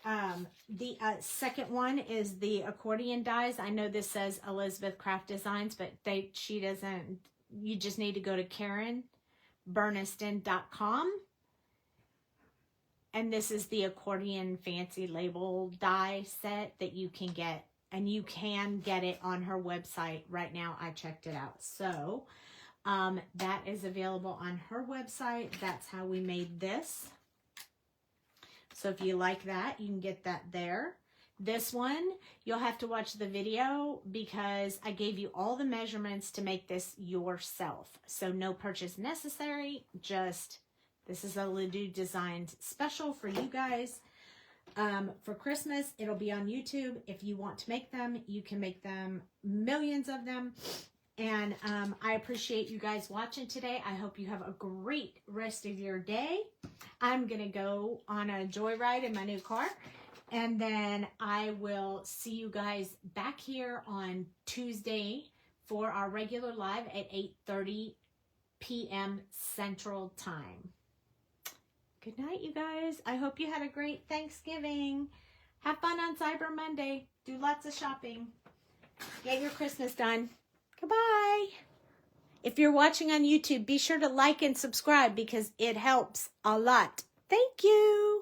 The second one is the accordion dies. I know this says Elizabeth Craft Designs, but she doesn't. You just need to go to KarenBerniston.com. And this is the accordion fancy label die set that you can get. And you can get it on her website right now. I checked it out. So that is available on her website. That's how we made this. So if you like that, you can get that there. This one, you'll have to watch the video because I gave you all the measurements to make this yourself. So no purchase necessary, just this is a Ledoux Designs special for you guys. For Christmas, it'll be on YouTube. If you want to make them, you can make them, millions of them. And I appreciate you guys watching today. I hope you have a great rest of your day. I'm going to go on a joyride in my new car. And then I will see you guys back here on Tuesday for our regular live at 8:30 p.m. Central Time. Good night, you guys. I hope you had a great Thanksgiving. Have fun on Cyber Monday. Do lots of shopping. Get your Christmas done. Goodbye. If you're watching on YouTube, be sure to like and subscribe because it helps a lot. Thank you.